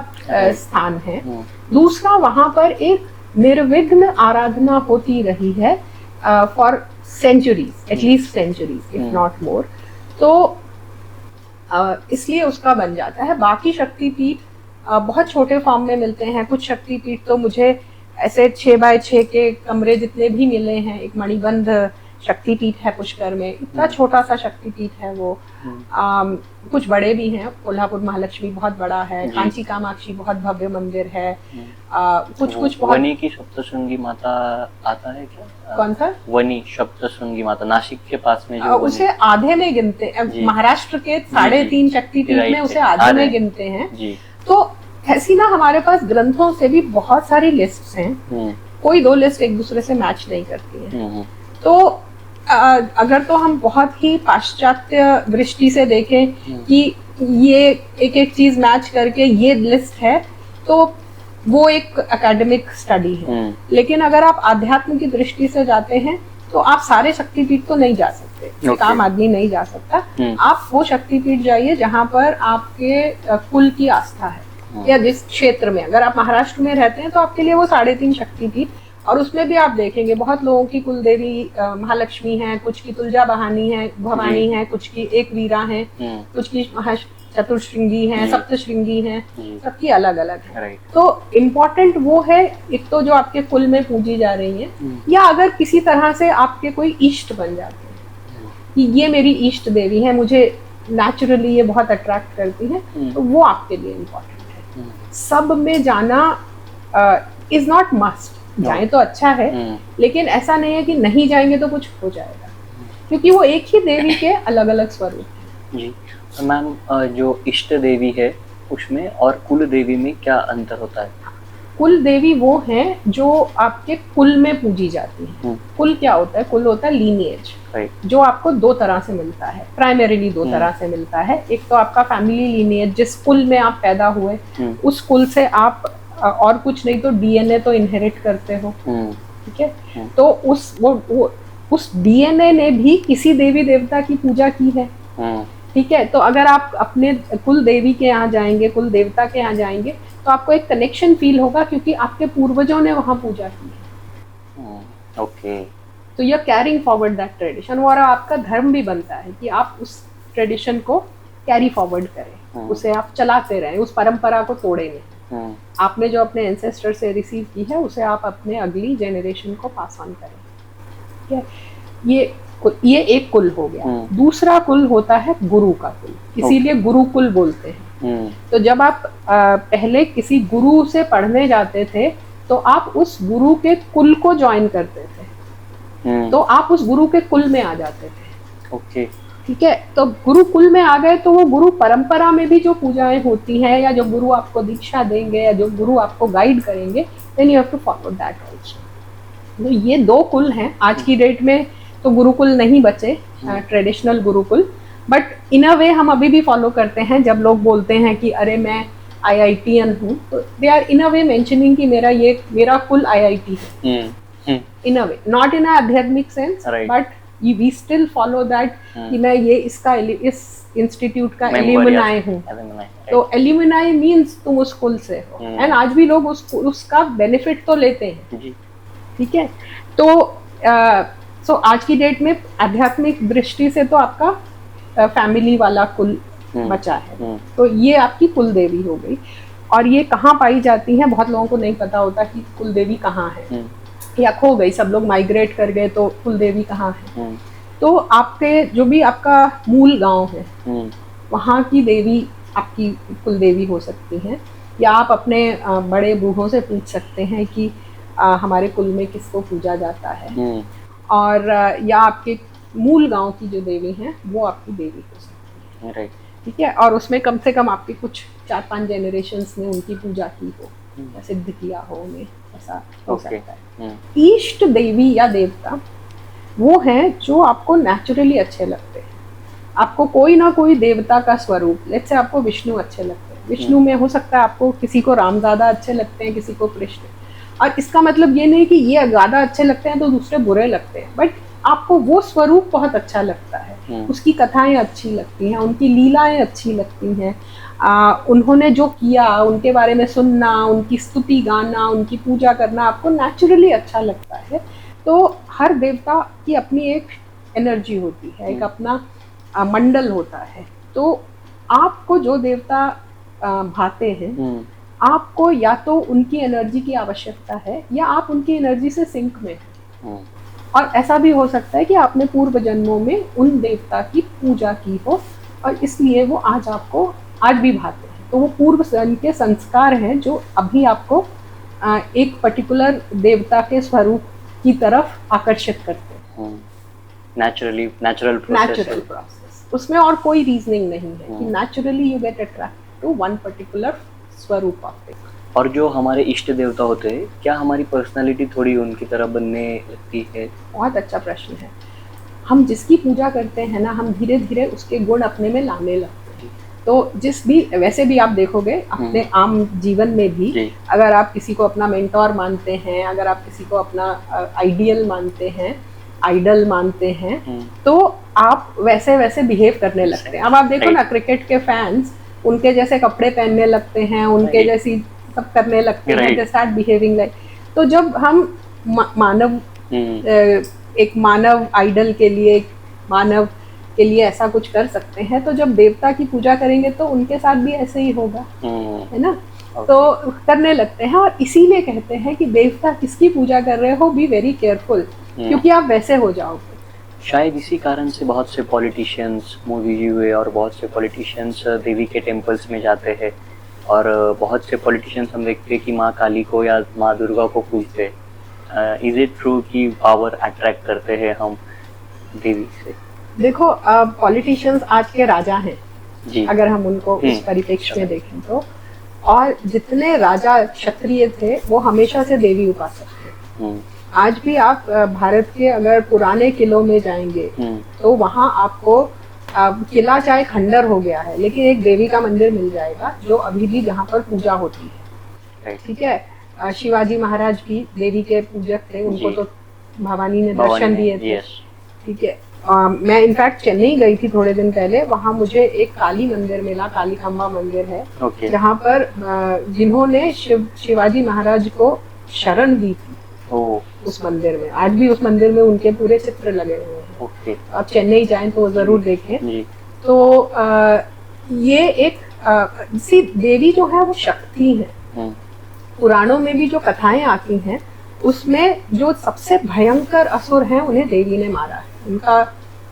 स्थान है। दूसरा, वहां पर एक निर्विघ्न आराधना होती रही है for centuries, at least centuries if not more, तो इसलिए उसका बन जाता है। बाकी शक्तिपीठ बहुत छोटे फॉर्म में मिलते हैं। कुछ शक्तिपीठ तो मुझे ऐसे 6x6 के कमरे जितने भी मिले हैं। एक मणिबंध शक्तिपीठ है पुष्कर में, इतना छोटा सा शक्तिपीठ है वो। कुछ बड़े भी हैं, कोल्हापुर महालक्ष्मी बहुत बड़ा है, कांची कामाक्षी बहुत भव्य मंदिर है। कुछ बहुत। वनी की सप्तशृंगी माता आता है क्या? कौन सा? वनी सप्तशृंगी माता, नासिक के पास में जो उसे आधे में गिनते हैं, महाराष्ट्र के 3.5 शक्तिपीठ में उसे आधे में गिनते हैं। तो ऐसी ना हमारे पास ग्रंथों से भी बहुत सारी लिस्ट्स हैं, कोई 2 लिस्ट एक दूसरे से मैच नहीं करती है। तो अगर तो हम बहुत ही पाश्चात्य दृष्टि से देखें कि ये एक चीज मैच करके ये लिस्ट है, तो वो एक एकेडमिक स्टडी है। लेकिन अगर आप आध्यात्म की दृष्टि से जाते हैं तो आप सारे शक्तिपीठ तो नहीं जा सकते, एक आम आदमी नहीं जा सकता। आप वो शक्तिपीठ जाइए जहाँ पर आपके कुल की आस्था है, या जिस क्षेत्र में, अगर आप महाराष्ट्र में रहते हैं तो आपके लिए वो 3.5 शक्तिपीठ। और उसमें भी आप देखेंगे बहुत लोगों की कुल देवी महालक्ष्मी है, कुछ की तुलजा भवानी है, कुछ की एक वीरा है, कुछ की चतुर्श्रृंगी है, सप्तश्रृंगी है, सबकी अलग अलग है। तो इम्पोर्टेंट वो है, एक तो जो आपके कुल में पूजी जा रही है, या अगर किसी तरह से आपके कोई इष्ट बन जाते हैं कि ये मेरी इष्ट देवी है, मुझे नेचुरली ये बहुत अट्रैक्ट करती है, तो वो आपके लिए इम्पोर्टेंट है। सब में जाना इज नॉट मस्ट, जाए तो अच्छा है, लेकिन ऐसा नहीं है कि नहीं जाएंगे तो कुछ हो जाएगा, क्योंकि वो एक ही देवी के अलग अलग स्वरूप हैं। जी तो मैम, जो इष्ट देवी है उसमें और कुल देवी में क्या अंतर होता है? कुल देवी वो है जो आपके कुल में पूजी जाती है। कुल क्या होता है? कुल होता है लीनिएज, जो आपको 2 तरह से मिलता है, प्राइमरीली 2 तरह से मिलता है। एक तो आपका फैमिली लीनिएज, जिस कुल में आप पैदा हुए उस कुल से आप और कुछ नहीं तो डीएनए तो इनहेरिट करते हो, ठीक है। तो उस डीएनए ने भी किसी देवी देवता की पूजा की है, ठीक है। तो अगर आप अपने कुल देवी के यहाँ जाएंगे, कुल देवता के यहाँ जाएंगे, तो आपको एक कनेक्शन फील होगा, क्योंकि आपके पूर्वजों ने वहाँ पूजा की है। ओके। तो you are carrying forward that tradition, और आपका धर्म भी बनता है कि आप उस ट्रेडिशन को कैरी फॉरवर्ड करें, उसे आप चलाते रहें, उस परंपरा को तोड़े नहीं। आपने जो अपने एंसेस्टर से रिसीव की है उसे आप अपने अगली जनरेशन को पास ऑन करें, ठीक है। ये एक कुल हो गया। दूसरा कुल होता है गुरु का कुल, इसीलिए गुरुकुल बोलते हैं। तो जब आप पहले किसी गुरु से पढ़ने जाते थे तो आप उस गुरु के कुल को ज्वाइन करते थे, तो आप उस गुरु के कुल में आ जाते थे। ओके, ठीक है। तो गुरुकुल में आ गए तो वो गुरु परंपरा में भी जो पूजाएं होती हैं, या जो गुरु आपको दीक्षा देंगे, या जो गुरु आपको गाइड करेंगे, then you have to follow that also. तो ये 2 कुल हैं। आज की डेट में तो गुरुकुल नहीं बचे, ट्रेडिशनल गुरुकुल, बट इन अ वे हम अभी भी फॉलो करते हैं। जब लोग बोलते हैं कि अरे मैं IITian हूँ, तो they are in a way mentioning कि मेरा कुल IIT है, इन अ वे, नॉट इन आध्यात्मिक sense, but we still follow that कि मैं ये इस इंस्टीट्यूट का एल्यूमिनाई हूँ। तो एल्यूमिनाई मीन्स तुम उस कुल से हो, एंड आज भी लोग उसका बेनिफिट तो लेते हैं। ठीक है, तो आज की डेट में आध्यात्मिक दृष्टि से तो आपका फैमिली वाला कुल बचा है, तो ये आपकी कुल देवी हो गई। और ये कहाँ पाई जाती है, बहुत लोगों को नहीं पता होता कि कुल देवी कहाँ है, या खो गई, सब लोग माइग्रेट कर गए तो कुल देवी कहाँ है। तो आपके जो भी आपका मूल गांव है, वहाँ की देवी आपकी कुल देवी हो सकती हैं, या आप अपने बड़े बूढ़ों से पूछ सकते हैं कि हमारे कुल में किसको पूजा जाता है, और या आपके मूल गांव की जो देवी हैं वो आपकी देवी हो सकती है। ठीक है, और उसमें कम से कम आपके कुछ 4-5 जनरेशन्स ने उनकी पूजा की हो, या सिद्ध किया हो उन्हें, ऐसा हो सकता है। इष्ट देवी या देवता वो हैं जो आपको नेचुरली अच्छे लगते हैं। आपको कोई ना कोई देवता का स्वरूप, लेट्स से आपको विष्णु अच्छे लगते हैं, विष्णु में हो सकता है आपको किसी को रामदादा अच्छे लगते हैं, किसी को कृष्ण, और इसका मतलब ये नहीं कि ये ज़्यादा अच्छे लगते हैं तो दूसरे बुरे लगते हैं, बट आपको वो स्वरूप बहुत अच्छा लगता है, उसकी कथाएं अच्छी लगती हैं, उनकी लीलाएं अच्छी लगती हैं, उन्होंने जो किया उनके बारे में सुनना, उनकी स्तुति गाना, उनकी पूजा करना आपको नेचुरली अच्छा लगता है। तो हर देवता की अपनी एक एनर्जी होती है, एक अपना मंडल होता है। तो आपको जो देवता भाते हैं, आपको या तो उनकी एनर्जी की आवश्यकता है, या आप उनकी एनर्जी से सिंक में हैं। और ऐसा भी हो सकता है कि आपने पूर्व जन्मों में उन देवता की पूजा की हो, और इसलिए वो आज आपको आज भी भाते हैं। तो वो पूर्व जन्म के संस्कार हैं जो अभी आपको एक पर्टिकुलर देवता के स्वरूप की तरफ आकर्षित करते हैं। नेचुरल प्रोसेस, उसमें और कोई रीजनिंग नहीं है कि naturally you get attracted to one particular स्वरूप ऑफ इट। और जो हमारे इष्ट देवता होते हैं, क्या हमारी पर्सनालिटी थोड़ी उनकी तरह बनने लगती है? बहुत अच्छा प्रश्न है। हम जिसकी पूजा करते हैं ना, हम धीरे धीरे उसके गुण अपने में लाने लगते हैं। तो वैसे भी आप देखोगे अपने आम जीवन में भी, अगर आप किसी को अपना मेंटोर मानते हैं, अगर आप किसी को अपना आइडियल मानते हैं, आइडल मानते हैं, तो आप वैसे वैसे बिहेव करने लगते हैं। अब आप देखो ना, क्रिकेट के फैंस उनके जैसे कपड़े पहनने लगते हैं, उनके जैसी सब करने लगते हैं, दे स्टार्ट बिहेविंग लाइक। तो जब हम मानव एक मानव आइडल के लिए, एक मानव के लिए ऐसा कुछ कर सकते हैं, तो जब देवता की पूजा करेंगे तो उनके साथ भी ऐसे ही होगा, है ना। तो करने लगते हैं, और इसीलिए कहते हैं कि देवता किसकी पूजा कर रहे हो, बी वेरी केयरफुल, क्योंकि आप वैसे हो जाओगे। शायद इसी कारण से बहुत से पॉलिटिशियंस मोदी हुए, और बहुत से पॉलिटिशियंस देवी के टेम्पल्स में जाते हैं, और बहुत से पॉलिटिशियंस हम देखते हैं कि माँ काली को या माँ दुर्गा को पूजते हैं। इज इट ट्रू कि पावर अट्रैक्ट करते हैं हम देवी से? देखो, पॉलिटिशियंस आज के राजा हैं जी, अगर हम उनको इस परिप्रेक्ष्य में देखें तो, और जितने राजा क्षत्रिय थे वो हमेशा से देवी उपासक थे। आज भी आप भारत के अगर पुराने किलों में जाएंगे तो वहाँ आपको किला चाहे खंडर हो गया है, लेकिन एक देवी का मंदिर मिल जाएगा जो अभी भी जहाँ पर पूजा होती है। ठीक है, शिवाजी महाराज भी देवी के पूजक थे, उनको तो भवानी ने दर्शन दिए थे। ठीक है, मैं इनफैक्ट चेन्नई गई थी थोड़े दिन पहले, वहाँ मुझे एक काली मंदिर मिला, काली खम्बा मंदिर है, जहाँ पर जिन्होंने शिवाजी महाराज को शरण दी थी उस मंदिर में, आज भी उस मंदिर में उनके पूरे चित्र लगे हुए हैं। आप चेन्नई जाएं तो जरूर देखें। तो ये एक सी देवी जो है वो शक्ति है। पुराणों में भी जो कथाएं आती हैं उसमें जो सबसे भयंकर असुर हैं उन्हें देवी ने मारा है, उनका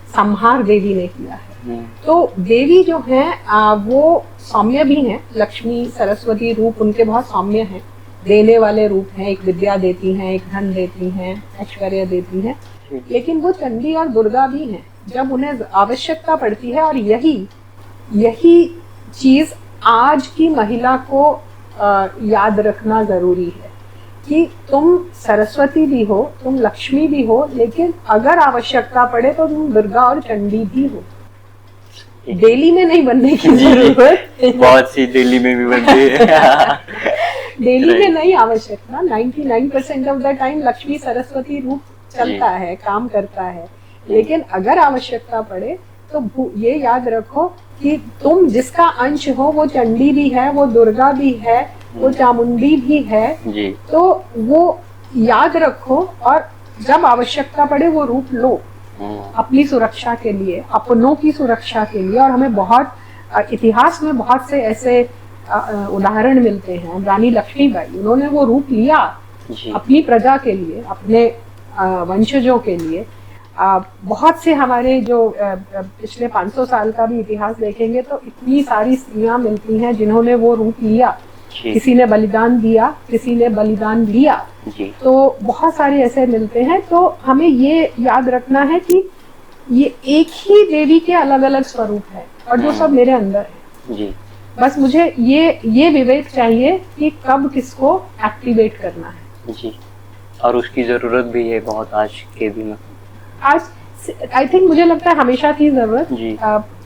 संहार देवी ने किया है। तो देवी जो है वो सौम्य भी हैं, लक्ष्मी सरस्वती रूप उनके बहुत सौम्य हैं, देने वाले रूप हैं, एक विद्या देती हैं, एक धन देती हैं, ऐश्वर्य देती हैं, लेकिन वो चंडी और दुर्गा भी हैं जब उन्हें आवश्यकता पड़ती है। और यही चीज आज की महिला को याद रखना जरूरी है कि तुम सरस्वती भी हो, तुम लक्ष्मी भी हो, लेकिन अगर आवश्यकता पड़े तो तुम दुर्गा और चंडी भी हो। दिल्ली में नहीं बनने की जरूरत। बहुत सी दिल्ली में भी बनती है। दिल्ली में नहीं आवश्यकता, 99% of the time Lakshmi Saraswati रूप चलता है, काम करता है। लेकिन अगर आवश्यकता पड़े तो ये याद रखो कि तुम जिसका अंश हो, वो चंडी भी है, वो दुर्गा भी है, वो चामुंडी भी है जी। तो वो याद रखो और जब आवश्यकता पड़े वो रूप लो अपनी सुरक्षा के लिए, अपनों की सुरक्षा के लिए। और हमें बहुत इतिहास में बहुत से ऐसे उदाहरण मिलते हैं। रानी लक्ष्मीबाई, उन्होंने वो रूप लिया अपनी प्रजा के लिए, अपने वंशजों के लिए। बहुत से हमारे जो पिछले 500 साल का भी इतिहास देखेंगे तो इतनी सारी स्त्रियां मिलती हैं जिन्होंने वो रूप लिया। किसी ने बलिदान दिया, किसी ने बलिदान लिया, तो बहुत सारे ऐसे मिलते हैं। तो हमें ये याद रखना है कि ये एक ही देवी के अलग अलग स्वरूप है और जो सब मेरे अंदर है जी। बस मुझे ये विवेक चाहिए कि कब किसको एक्टिवेट करना है जी। और उसकी जरूरत भी है बहुत आज के दिन। आज आई थिंक मुझे लगता है हमेशा थी जरूरत,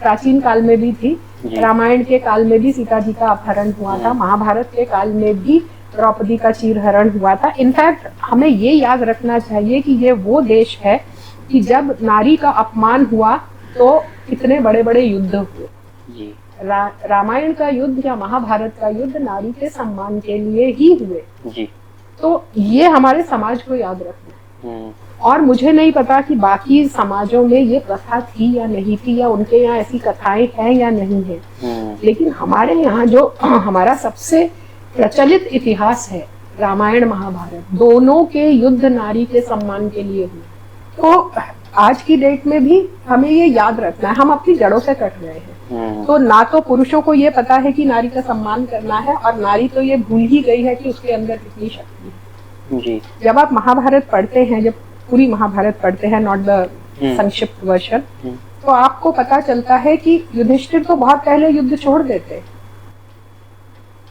प्राचीन काल में भी थी, रामायण के काल में भी सीता जी का अपहरण हुआ था, महाभारत के काल में भी द्रौपदी का चीरहरण हुआ था। इनफैक्ट हमें ये याद रखना चाहिए कि ये वो देश है कि जब नारी का अपमान हुआ तो कितने बड़े बड़े युद्ध हुए जी। रामायण का युद्ध या महाभारत का युद्ध नारी के सम्मान के लिए ही हुए जी। तो ये हमारे समाज को याद रखना है। और मुझे नहीं पता कि बाकी समाजों में ये प्रथा थी या नहीं थी, या उनके यहाँ ऐसी कथाएं हैं या नहीं है, लेकिन हमारे यहाँ जो हमारा सबसे प्रचलित इतिहास है रामायण महाभारत, दोनों के युद्ध नारी के सम्मान के लिए हुए। तो आज की डेट में भी हमें ये याद रखना है, हम अपनी जड़ों से कट रहे हैं। तो ना तो पुरुषों को ये पता है कि नारी का सम्मान करना है, और नारी तो ये भूल ही गई है कि उसके अंदर कितनी शक्ति है जी। जब आप महाभारत पढ़ते हैं, जब पूरी महाभारत पढ़ते हैं, नॉट द संक्षिप्त वर्जन, तो आपको पता चलता है कि युधिष्ठिर तो बहुत पहले युद्ध छोड़ देते।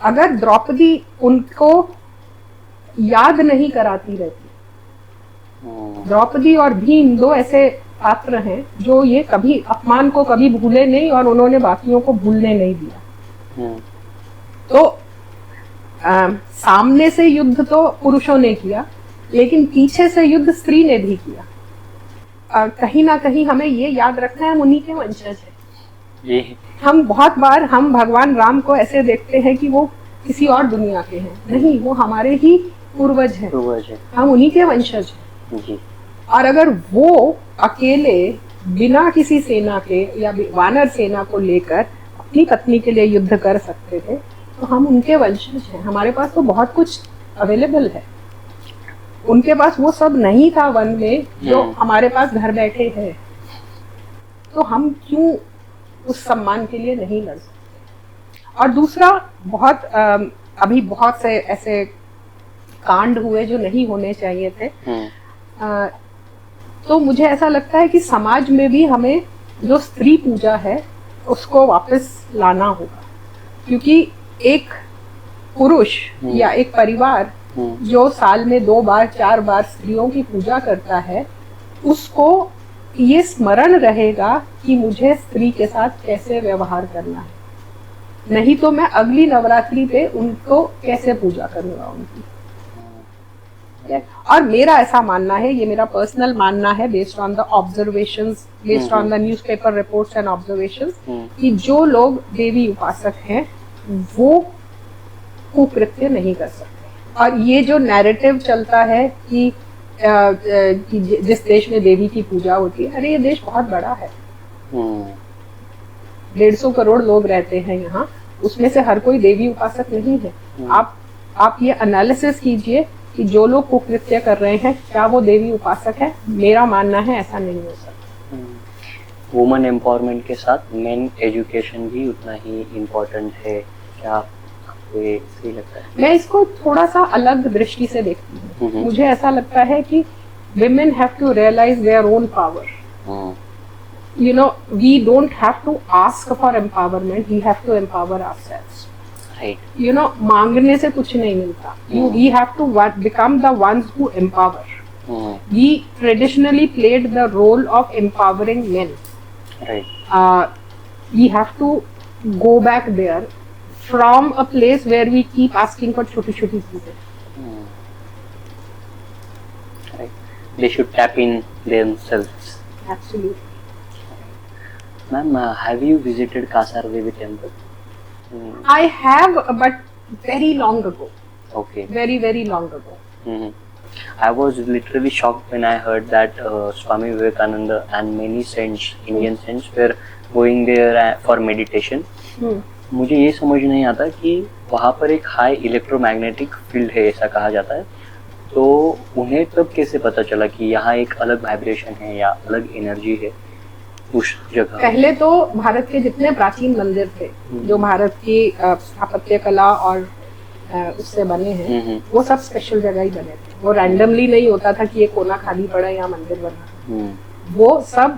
अगर द्रौपदी उनको याद नहीं कराती रहती, द्रौपदी और भीम दो ऐसे पात्र हैं जो ये कभी अपमान को कभी भूले नहीं और उन्होंने बाकियों को भूलने नहीं दिया। तो सामने से युद्ध तो पुरुषों ने किया, लेकिन पीछे से युद्ध स्त्री ने भी किया। कहीं ना कहीं हमें ये याद रखना है, हम उन्हीं के वंशज हैं। हम बहुत बार हम भगवान राम को ऐसे देखते हैं कि वो किसी और दुनिया के हैं, नहीं, वो हमारे ही पूर्वज हैं, हम उन्हीं के वंशज हैं जी। और अगर वो अकेले बिना किसी सेना के या वानर सेना को लेकर अपनी पत्नी के लिए युद्ध कर सकते थे, तो हम उनके वंशज हैं। हमारे पास तो बहुत कुछ अवेलेबल है, उनके पास वो सब नहीं था वन में जो हमारे पास घर बैठे है। तो हम क्यों उस सम्मान के लिए नहीं लड़ सकते? और दूसरा, बहुत अभी बहुत से ऐसे कांड हुए जो नहीं होने चाहिए थे। तो मुझे ऐसा लगता है कि समाज में भी हमें जो स्त्री पूजा है उसको वापस लाना होगा, क्योंकि एक पुरुष या एक परिवार जो साल में 2 बार 4 बार स्त्रियों की पूजा करता है, उसको ये स्मरण रहेगा कि मुझे स्त्री के साथ कैसे व्यवहार करना है, नहीं तो मैं अगली नवरात्रि पे उनको कैसे पूजा करूंगा उनकी। और मेरा ऐसा मानना है, ये मेरा पर्सनल मानना है, based on the observations, based on the newspaper reports and observations, कि जो लोग देवी उपासक हैं वो कुकृत्य नहीं कर सकते। और ये जो नैरेटिव चलता है कि जिस देश में देवी की पूजा होती है, अरे ये देश बहुत बड़ा है, 150 करोड़ लोग रहते हैं यहाँ, उसमें से हर कोई देवी उपासक नहीं है। आप ये एनालिसिस कीजिए कि जो लोग कुकृत्य कर रहे हैं क्या वो देवी उपासक है? मेरा मानना है ऐसा नहीं हो सकता। वुमेन एम्पावरमेंट के साथ मेन एजुकेशन भी उतना ही इम्पोर्टेंट है, क्या सही लगता है? मैं इसको थोड़ा सा अलग दृष्टि से देखती हूँ। मुझे ऐसा लगता है कि women have to realize their own power. You know, we don't have to ask for empowerment, we have to empower ourselves. Right. You know, मांगने से कुछ नहीं मिलता. We have to become the ones who empower. We traditionally played the role of empowering men. Right. we have to go back there from a place where we keep asking for छोटी छोटी चीजें. Right. They should tap in themselves. Absolutely. Ma'am, have you visited Kasar Devi temple? I have, but very long ago. Okay. Very, very long ago. Mhm. I was literally shocked when I heard that Swami Vivekananda and many saints, Indian saints, were going there for meditation. मुझे ये समझ नहीं आता कि वहाँ पर एक high electromagnetic field है, ऐसा कहा जाता है. तो उन्हें तब कैसे पता चला कि यहाँ एक अलग वाइब्रेशन है या अलग एनर्जी है उस जगह? पहले तो भारत के जितने प्राचीन मंदिर थे, जो भारत की स्थापत्य कला और उससे बने हैं, वो सब स्पेशल जगह ही बने थे. वो रैंडमली नहीं होता था कि ये कोना खाली पड़ा या मंदिर बना. वो सब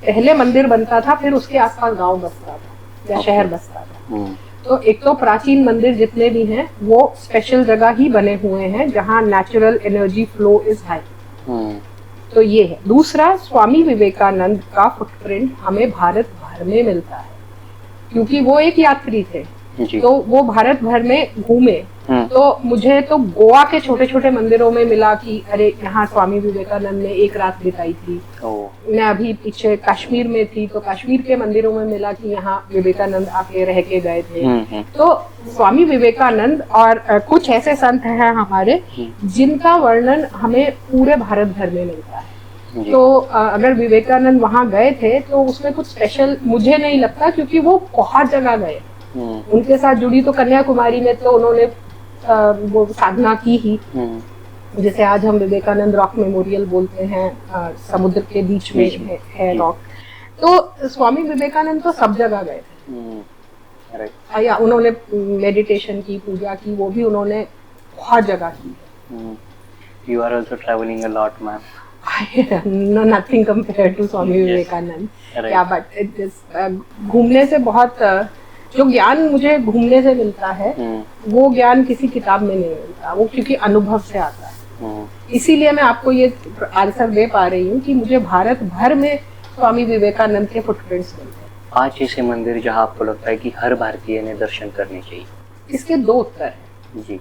पहले मंदिर बनता था, फिर उसके आसपास गांव बसता था या शहर बसता था. तो एक तो प्राचीन मंदिर जितने भी हैं वो स्पेशल जगह ही बने हुए हैं जहाँ natural energy flow is high. तो ये है. दूसरा, स्वामी विवेकानंद का फुटप्रिंट हमें भारत भर में मिलता है, क्योंकि वो एक यात्री थे. तो वो भारत भर में घूमे. तो मुझे तो गोवा के छोटे छोटे मंदिरों में मिला कि अरे यहाँ स्वामी विवेकानंद ने एक रात बिताई थी. मैं अभी पीछे कश्मीर में थी, तो कश्मीर के मंदिरों में मिला कि यहाँ विवेकानंद आके रह के गए थे. तो स्वामी विवेकानंद और कुछ ऐसे संत हैं हमारे जिनका वर्णन हमें पूरे भारत भर में मिलता है. तो अगर विवेकानंद वहाँ गए थे तो उसमें कुछ स्पेशल मुझे नहीं लगता, क्योंकि वो बहुत जगह गए. उनके साथ जुड़ी तो कन्याकुमारी में तो उन्होंने वो साधना की ही, जैसे आज हम विवेकानंद रॉक मेमोरियल बोलते हैं, समुद्र के बीच में है रॉक. तो स्वामी विवेकानंद तो सब जगह गए थे. या उन्होंने मेडिटेशन की, पूजा की, वो भी उन्होंने बहुत जगह की. You are also traveling a lot, ma'am. No, nothing compared to Swami Vivekanand. Yeah, but it is घूमने से बहुत जो ज्ञान मुझे घूमने से मिलता है, वो ज्ञान किसी किताब में नहीं मिलता. वो क्योंकि अनुभव से आता है. इसीलिए मैं आपको ये आंसर दे पा रही हूँ कि मुझे भारत भर में स्वामी विवेकानंद के फुटप्रिंट्स मिलते हैं. 5 ऐसे मंदिर जहाँ आपको लगता है कि हर भारतीय ने दर्शन करने चाहिए? इसके 2 उत्तर हैं जी.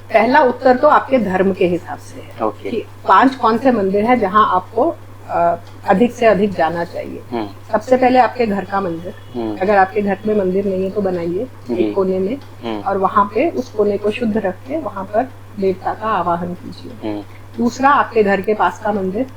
पहला उत्तर तो आपके धर्म के हिसाब से है कि 5 कौन से मंदिर हैं जहाँ आपको अधिक से अधिक जाना चाहिए. सबसे पहले आपके घर का मंदिर. अगर आपके घर में मंदिर नहीं है तो बनाइए एक कोने में, और वहाँ पे उस कोने को शुद्ध रख के वहाँ पर देवता का आवाहन कीजिए. दूसरा, आपके घर के पास का मंदिर.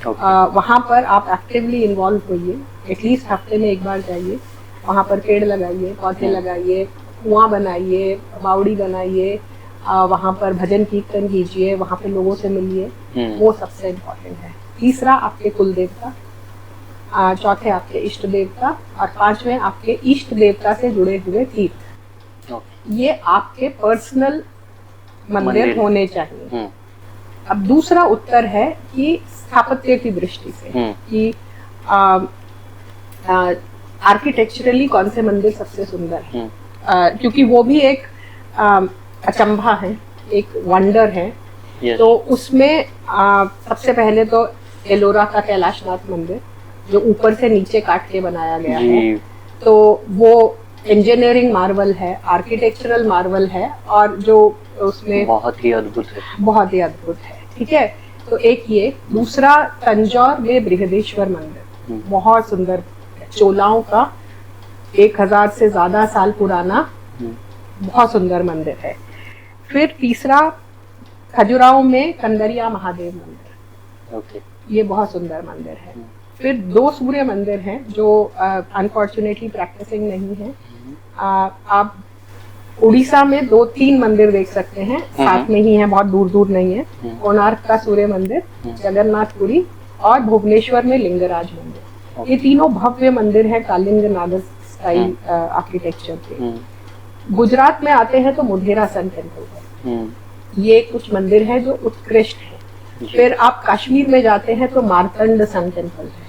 वहाँ पर आप एक्टिवली इन्वॉल्व होइए. एटलीस्ट हफ्ते में एक बार जाइए. वहाँ पर पेड़ लगाइए, पौधे लगाइए, कुआं बनाइए, बावड़ी बनाइए, वहाँ पर भजन कीर्तन कीजिए, वहाँ पे लोगों से मिलिए. वो सबसे इम्पोर्टेंट है. तीसरा, आपके कुल देवता. चौथे, आपके इष्ट देवता. और 5वें, आपके इष्ट देवता से जुड़े हुए तीर्थ. ये आपके पर्सनल मंदिर होने चाहिए. अब दूसरा उत्तर है कि स्थापत्य की दृष्टि से कि आर्किटेक्चरली कौन से मंदिर सबसे सुंदर है, क्योंकि वो भी एक अचंभा है, एक वंडर है. तो उसमें सबसे पहले तो एलोरा का कैलाशनाथ मंदिर, जो ऊपर से नीचे काट के बनाया गया है. तो वो इंजीनियरिंग मार्वल है, आर्किटेक्चरल मार्वल है, और जो उसमें बहुत ही अद्भुत है. बहुत ही अद्भुत है. ठीक है. तो एक ये. दूसरा, तंजौर में बृहदेश्वर मंदिर, बहुत सुंदर, चोलाओं का 1000 से ज्यादा साल पुराना बहुत सुंदर मंदिर है. फिर तीसरा, खजुराहो में कंदरिया महादेव मंदिर. ये बहुत सुंदर मंदिर है. फिर 2 सूर्य मंदिर हैं जो अनफॉर्चुनेटली प्रैक्टिसिंग नहीं है. आप उड़ीसा में 2-3 मंदिर देख सकते हैं, साथ में ही है, बहुत दूर दूर नहीं है. कोणार्क का सूर्य मंदिर, जगन्नाथपुरी, और भुवनेश्वर में लिंगराज मंदिर. ये तीनों भव्य मंदिर हैं कालिंग नागर स्टाइल आर्किटेक्चर के. गुजरात में आते हैं तो मोढेरा सन टेम्पल है. ये कुछ मंदिर हैं जो उत्कृष्ट हैं. फिर आप कश्मीर में जाते हैं तो मार्तंड सन टेम्पल है.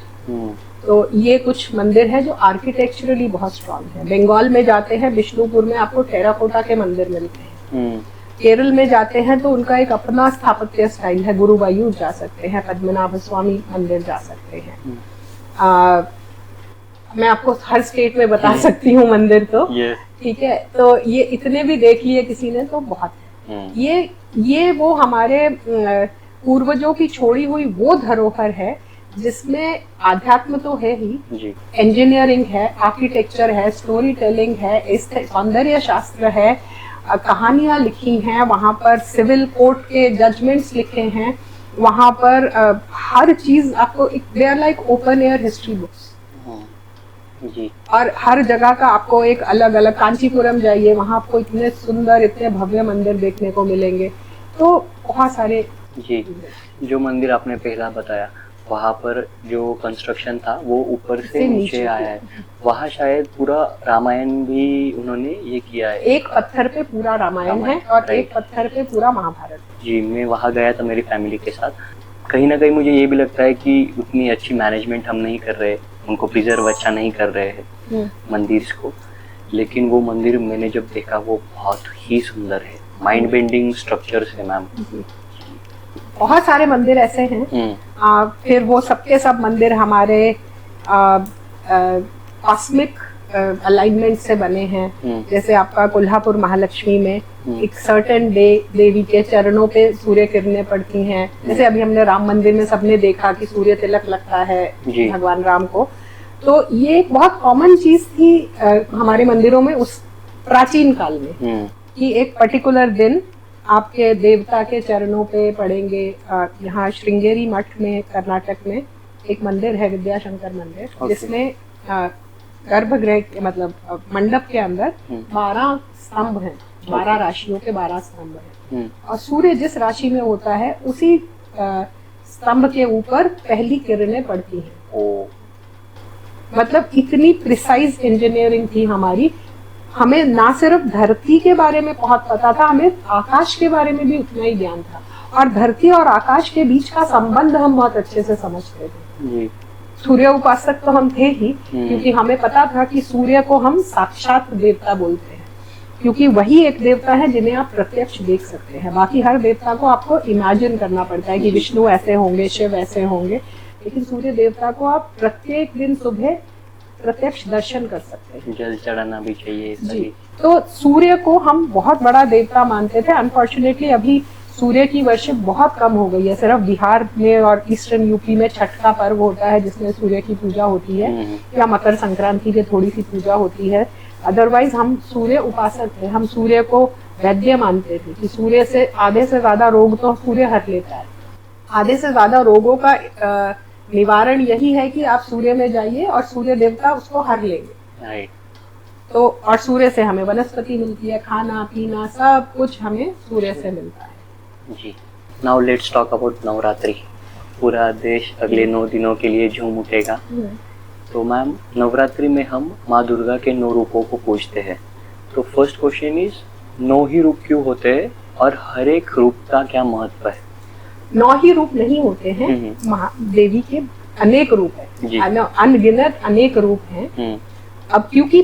तो ये कुछ मंदिर हैं जो आर्किटेक्चरली बहुत स्ट्रांग है. बंगाल में जाते हैं, विष्णुपुर में आपको टेराकोटा के मंदिर मिलते हैं. केरल में जाते हैं तो उनका एक अपना स्थापत्य स्टाइल है. गुरुवायूर जा सकते हैं, पद्मनाभ स्वामी मंदिर जा सकते हैं. मैं आपको हर स्टेट में बता सकती हूँ मंदिर तो, ये ठीक है। तो ये इतने भी देख लिए किसी ने तो बहुत है। ये वो हमारे पूर्वजों की छोड़ी हुई वो धरोहर है जिसमें आध्यात्म तो है ही, इंजीनियरिंग है, आर्किटेक्चर है, स्टोरी टेलिंग है, सौंदर्य शास्त्र है, कहानियां लिखी हैं वहाँ पर, सिविल कोर्ट के जजमेंट्स लिखे हैं वहाँ पर, हर चीज आपको, they are like open air history books जी। और हर जगह का आपको एक अलग अलग, कांचीपुरम जाइए वहाँ आपको इतने सुंदर, इतने भव्य मंदिर देखने को मिलेंगे। तो बहुत सारे जी। जो मंदिर आपने पहला बताया वहाँ पर जो कंस्ट्रक्शन था वो ऊपर से नीचे आया है, वहाँ शायद पूरा रामायण भी उन्होंने ये किया है। एक पत्थर पे पूरा रामायण है और एक पत्थर पे पूरा महाभारत। जी, मैं वहाँ गया था मेरी फैमिली के साथ। कहीं ना कहीं मुझे ये भी लगता है कि उतनी अच्छी मैनेजमेंट हम नहीं कर रहे, उनको प्रिजर्व अच्छा नहीं कर रहे हैं मंदिर को, लेकिन वो मंदिर मैंने जब देखा वो बहुत ही सुंदर है, माइंड बेंडिंग स्ट्रक्चर्स है मैम। बहुत सारे मंदिर ऐसे हैं। फिर वो सबके सब मंदिर हमारे कॉस्मिक अलाइनमेंट से बने हैं। जैसे आपका कोल्हापुर महालक्ष्मी में एक सर्टेन डे देवी के चरणों पे सूर्य किरणें पड़ती हैं। जैसे अभी हमने राम मंदिर में सबने देखा कि सूर्य तिलक लगता है भगवान राम को, तो ये एक बहुत कॉमन चीज थी हमारे मंदिरों में उस प्राचीन काल में, कि एक पर्टिकुलर दिन आपके देवता के चरणों पे पड़ेंगे। यहाँ श्रृंगेरी मठ में कर्नाटक में एक मंदिर है, विद्याशंकर मंदिर, जिसमें गर्भगृह मतलब मंडप के अंदर 12 स्तंभ हैं, 12 राशियों के 12 स्तंभ हैं, और सूर्य जिस राशि में होता है उसी स्तंभ के ऊपर पहली किरणें पड़ती हैं। मतलब इतनी प्रिसाइज इंजीनियरिंग थी हमारी। हमें ना सिर्फ धरती के बारे में बहुत पता था, हमें आकाश के बारे में भी उतना ही ज्ञान था, और धरती और आकाश के बीच का संबंध हम बहुत अच्छे से समझते थे। सूर्य उपासक तो हम थे ही, क्योंकि हमें पता था कि सूर्य को हम साक्षात देवता बोलते हैं, क्योंकि वही एक देवता है जिन्हें आप प्रत्यक्ष देख सकते हैं। बाकी हर देवता को आपको इमेजिन करना पड़ता है कि विष्णु ऐसे होंगे, शिव ऐसे होंगे, लेकिन सूर्य देवता को आप प्रत्येक दिन सुबह प्रत्यक्ष दर्शन कर सकते हैं। जल चढ़ाना भी चाहिए सही। तो सूर्य को हम बहुत बड़ा देवता मानते थे। अनफॉर्चुनेटली अभी सूर्य की वर्शिप बहुत कम हो गई है। सिर्फ बिहार में और ईस्टर्न यूपी में छठ का पर्व होता है जिसमें सूर्य की पूजा होती है, या मकर संक्रांति की थोड़ी सी पूजा होती है। अदरवाइज हम सूर्य उपासक थे। हम सूर्य को वैद्य मानते थे कि सूर्य से आधे से ज्यादा रोग तो सूर्य हर लेता है। आधे से ज्यादा रोगों का निवारण यही है कि आप सूर्य में जाइए और सूर्य देवता उसको हर लेंगे। तो और सूर्य से हमें वनस्पति मिलती है, खाना पीना सब कुछ हमें सूर्य से मिलता है। जी। Now let's talk about Navratri. पूरा देश अगले 9 दिनों के लिए झूम उठेगा। तो मैम, नवरात्रि में हम माँ दुर्गा के 9 रूपों को पूजते हैं। तो फर्स्ट क्वेश्चन इज, 9 ही रूप क्यों होते हैं और हर एक रूप का क्या महत्व है? 9 ही रूप नहीं होते हैं, देवी के अनेक रूप है, अनगिनत अनेक रूप हैं। अब क्योंकि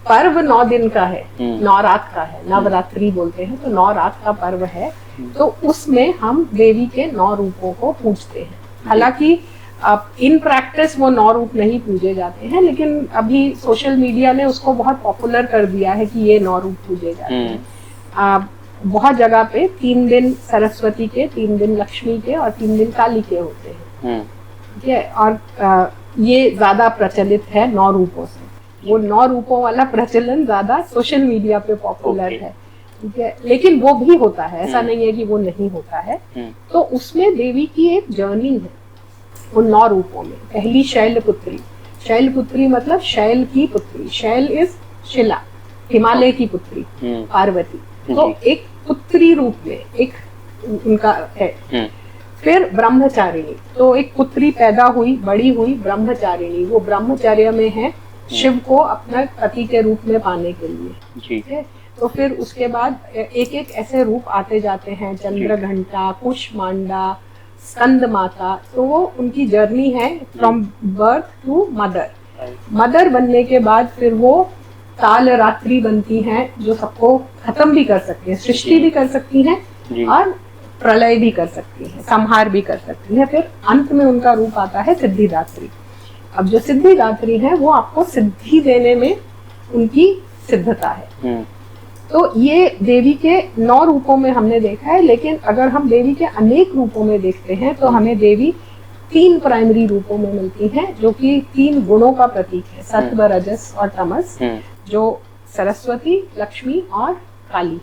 पर्व 9 दिन का है, 9 रात का है, नवरात्रि बोलते हैं, तो 9 रात का पर्व है, तो उसमें हम देवी के 9 रूपों को पूजते हैं। हालांकि अब इन प्रैक्टिस वो 9 रूप नहीं पूजे जाते हैं, लेकिन अभी सोशल मीडिया ने उसको बहुत पॉपुलर कर दिया है कि ये 9 रूप पूजे जाते हैं। बहुत जगह पे 3 दिन सरस्वती के, 3 दिन लक्ष्मी के और 3 दिन काली के होते हैं, ठीक है। और ये ज्यादा प्रचलित है 9 रूपों से। वो 9 रूपों वाला प्रचलन ज्यादा सोशल मीडिया पे पॉपुलर है, ठीक है। लेकिन वो भी होता है, ऐसा नहीं है कि वो नहीं होता है। तो उसमें देवी की एक जर्नी है उन 9 रूपों में। पहली शैलपुत्री। शैलपुत्री मतलब शैल की पुत्री। शैल इज शिला, हिमालय की पुत्री पार्वती। तो एक पुत्री रूप में एक उनका है। फिर ब्रह्मचारिणी, तो एक पुत्री पैदा हुई, बड़ी हुई ब्रह्मचारिणी, वो ब्रह्मचर्य में है शिव को अपना पति के रूप में पाने के लिए, ठीक है। तो फिर उसके बाद एक एक ऐसे रूप आते जाते हैं, चंद्रघंटा, कुष्मांडा, स्कंद माता। तो वो उनकी जर्नी है from birth to mother. Mother बनने के बाद फिर वो काल रात्रि बनती हैं, जो सबको खत्म भी कर सकती है, सृष्टि भी कर सकती हैं और प्रलय भी कर सकती है, संहार भी कर सकती है। फिर अंत में उनका रूप आता है सिद्धिदात्री। अब जो सिद्धिदात्री है वो आपको सिद्धि देने में उनकी सिद्धता है। तो ये देवी के 9 रूपों में हमने देखा है, लेकिन अगर हम देवी के अनेक रूपों में देखते हैं तो हमें देवी 3 प्राइमरी रूपों में मिलती हैं, जो कि 3 गुणों का प्रतीक है, सत्व, रजस और तमस, जो सरस्वती, लक्ष्मी और काली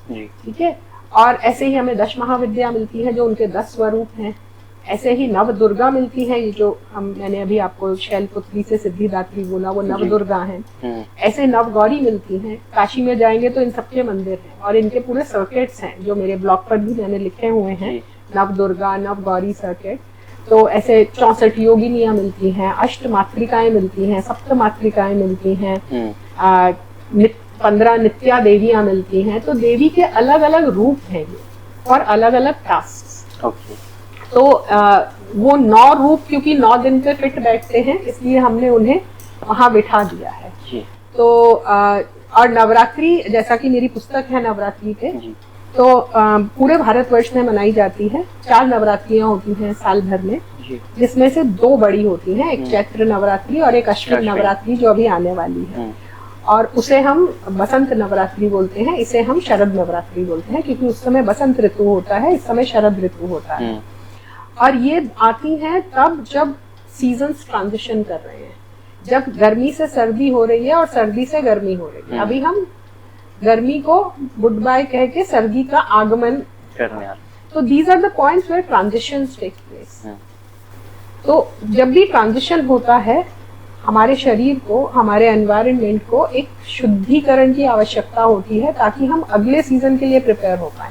है। ठीक है। और ऐसे ही हमें 10 महाविद्या मिलती है जो उनके 10 स्वरूप हैं। ऐसे ही नव दुर्गा मिलती है, ये जो मैंने अभी आपको शैलपुत्री से सिद्धिदात्री बोला, वो नव दुर्गा हैं। ऐसे नव गौरी मिलती हैं। काशी में जाएंगे तो इन सबके मंदिर हैं और इनके पूरे सर्किट्स हैं, जो मेरे ब्लॉग पर भी मैंने लिखे हुए हैं, नव दुर्गा, नव गौरी सर्किट। तो ऐसे 64 योगिनियां मिलती हैं, 8 मातृकाएं मिलती हैं, 7 मातृकाएं मिलती हैं, 15 नित्या देवियां मिलती हैं। तो देवी के अलग अलग रूप हैं ये, और अलग अलग टास्क। तो वो 9 रूप क्योंकि 9 दिन पे फिट बैठते हैं, इसलिए हमने उन्हें वहां बिठा दिया है। तो और नवरात्रि, जैसा कि मेरी पुस्तक है नवरात्रि पे, तो पूरे भारतवर्ष में मनाई जाती है। 4 नवरात्रियां होती हैं साल भर में, जिसमें से 2 बड़ी होती हैं, एक चैत्र नवरात्रि और एक अश्विन नवरात्रि जो अभी आने वाली है। और उसे हम बसंत नवरात्रि बोलते हैं, इसे हम शरद नवरात्रि बोलते हैं, क्योंकि उस समय बसंत ऋतु होता है, इस समय शरद ऋतु होता है। और ये आती हैं तब जब सीजन्स ट्रांजिशन कर रहे हैं, जब गर्मी से सर्दी हो रही है और सर्दी से गर्मी हो रही है। अभी हम गर्मी को गुड बाय कह के सर्दी का आगमन करने। तो these are the points where transitions take place. तो जब भी ट्रांजिशन होता है, हमारे शरीर को, हमारे एनवायरनमेंट को एक शुद्धिकरण की आवश्यकता होती है, ताकि हम अगले सीजन के लिए प्रिपेयर हो पाए।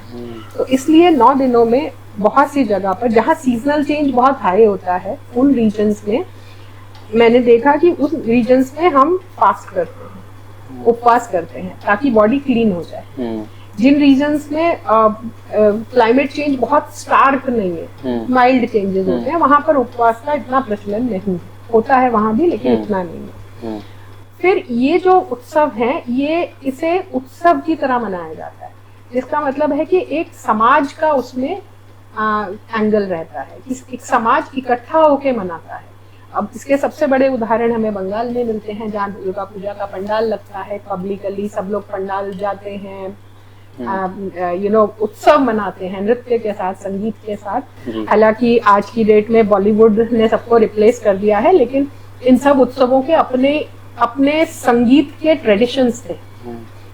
तो इसलिए 9 दिनों में बहुत सी जगह पर जहाँ सीजनल चेंज बहुत हाई होता है, उन रीजन्स में मैंने देखा कि उस रीजन्स में हम फास्ट करते हैं, उपवास करते हैं, ताकि बॉडी क्लीन हो जाए। जिन रीजन्स में क्लाइमेट चेंज बहुत स्टार्क नहीं है, माइल्ड चेंजेस होते हैं, वहां पर उपवास का इतना प्रचलन नहीं है, होता है वहां भी, लेकिन इतना नहीं है। फिर ये जो उत्सव है, ये इसे उत्सव की तरह मनाया जाता है, जिसका मतलब है कि एक समाज का उसमें एंगल रहता है, एक समाज इकट्ठा होके मनाता है। अब इसके सबसे बड़े उदाहरण हमें बंगाल में मिलते हैं, जहाँ दुर्गा पूजा का पंडाल लगता है, पब्लिकली सब लोग पंडाल जाते हैं, उत्सव मनाते हैं, नृत्य के साथ, संगीत के साथ। हालांकि आज की डेट में बॉलीवुड ने सबको रिप्लेस कर दिया है, लेकिन इन सब उत्सवों के अपने अपने संगीत के ट्रेडिशंस थे।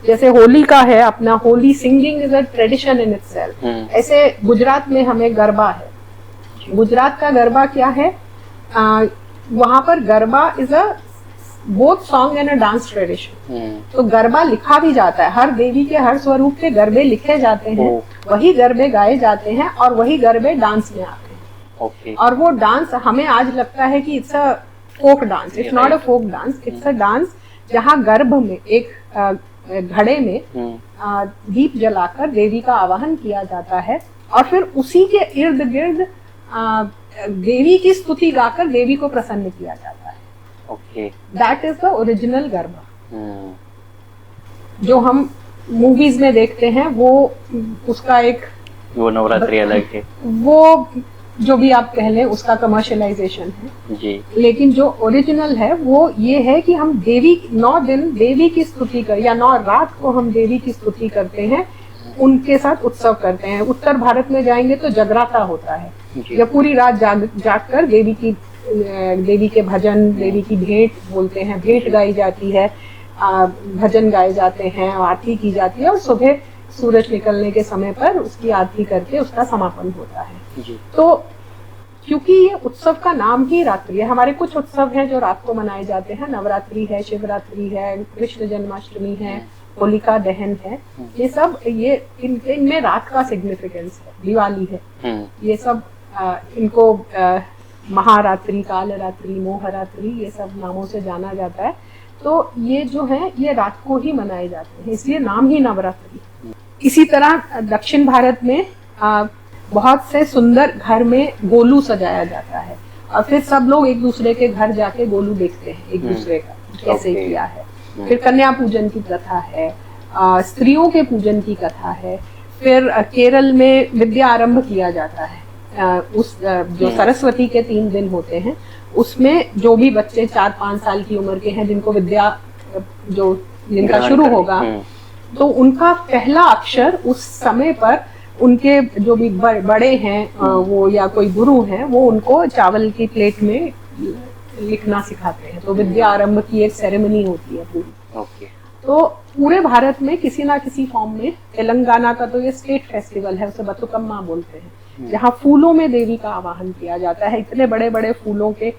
जैसे होली का है अपना, Holi singing is a tradition in itself. ऐसे गुजरात में हमें गरबा है। गुजरात का गरबा क्या है? वहां पर garba is a both song and a dance tradition. तो गरबा लिखा भी जाता है, हर देवी के हर स्वरूप के गरबे लिखे जाते हैं, वही गरबे गाए जाते हैं और वही गरबे डांस में आते हैं। और वो डांस हमें आज लगता है कि it's a folk dance, it's not a folk dance, it's a dance जहाँ गर्भ में एक घड़े में दीप जलाकर देवी का आवाहन किया जाता है, और फिर उसी के इर्द गिर्द देवी की स्तुति गाकर देवी को प्रसन्न किया जाता है। That is the original garba. जो हम मूवीज में देखते हैं वो उसका एक, वो नवरात्रि अलग है, वो जो भी आप कह लें उसका कमर्शियलाइजेशन है जी। लेकिन जो ओरिजिनल है वो ये है कि हम देवी 9 दिन देवी की स्तुति कर, या 9 रात को हम देवी की स्तुति करते हैं, उनके साथ उत्सव करते हैं। उत्तर भारत में जाएंगे तो जगराता होता है, या पूरी रात जाग कर देवी के भजन, देवी की भेंट बोलते हैं, भेंट गाई जाती है, भजन गाए जाते हैं, आरती की जाती है, और सुबह सूरज निकलने के समय पर उसकी आरती करके उसका समापन होता है। तो क्योंकि ये उत्सव का नाम ही रात्रि है, हमारे कुछ उत्सव हैं जो रात को मनाए जाते हैं, नवरात्रि है, शिवरात्रि है, कृष्ण जन्माष्टमी है, होलिका दहन है, ये सब इनमें रात का सिग्निफिकेंस है, दिवाली है, ये सब इनको महारात्रि, कालरात्रि, मोहरात्रि, ये सब नामों से जाना जाता है। तो ये जो है ये रात को ही मनाए जाते हैं, इसलिए नाम ही नवरात्रि। इसी तरह दक्षिण भारत में बहुत से सुंदर घर में गोलू सजाया जाता है, और फिर सब लोग एक दूसरे के घर जाके गोलू देखते हैं एक दूसरे का कैसे किया है। फिर कन्या पूजन की कथा है, स्त्रियों के पूजन की कथा है। फिर केरल में विद्या आरंभ किया जाता है, उस जो सरस्वती के 3 दिन होते हैं उसमें जो भी बच्चे 4-5 साल की उम्र के हैं जिनको विद्या जिनका ग्रहण शुरू करें। होगा, तो उनका पहला अक्षर उस समय पर उनके जो भी बड़े हैं वो या कोई गुरु हैं, वो उनको चावल की प्लेट में लिखना सिखाते हैं। तो विद्या आरंभ की एक सेरेमनी होती है पूरी। ओके। तो पूरे भारत में किसी ना किसी फॉर्म में, तेलंगाना का तो ये स्टेट फेस्टिवल है, उसे बतुकम्मा बोलते हैं, जहाँ फूलों में देवी का आवाहन किया जाता है। इतने बड़े बड़े फूलों के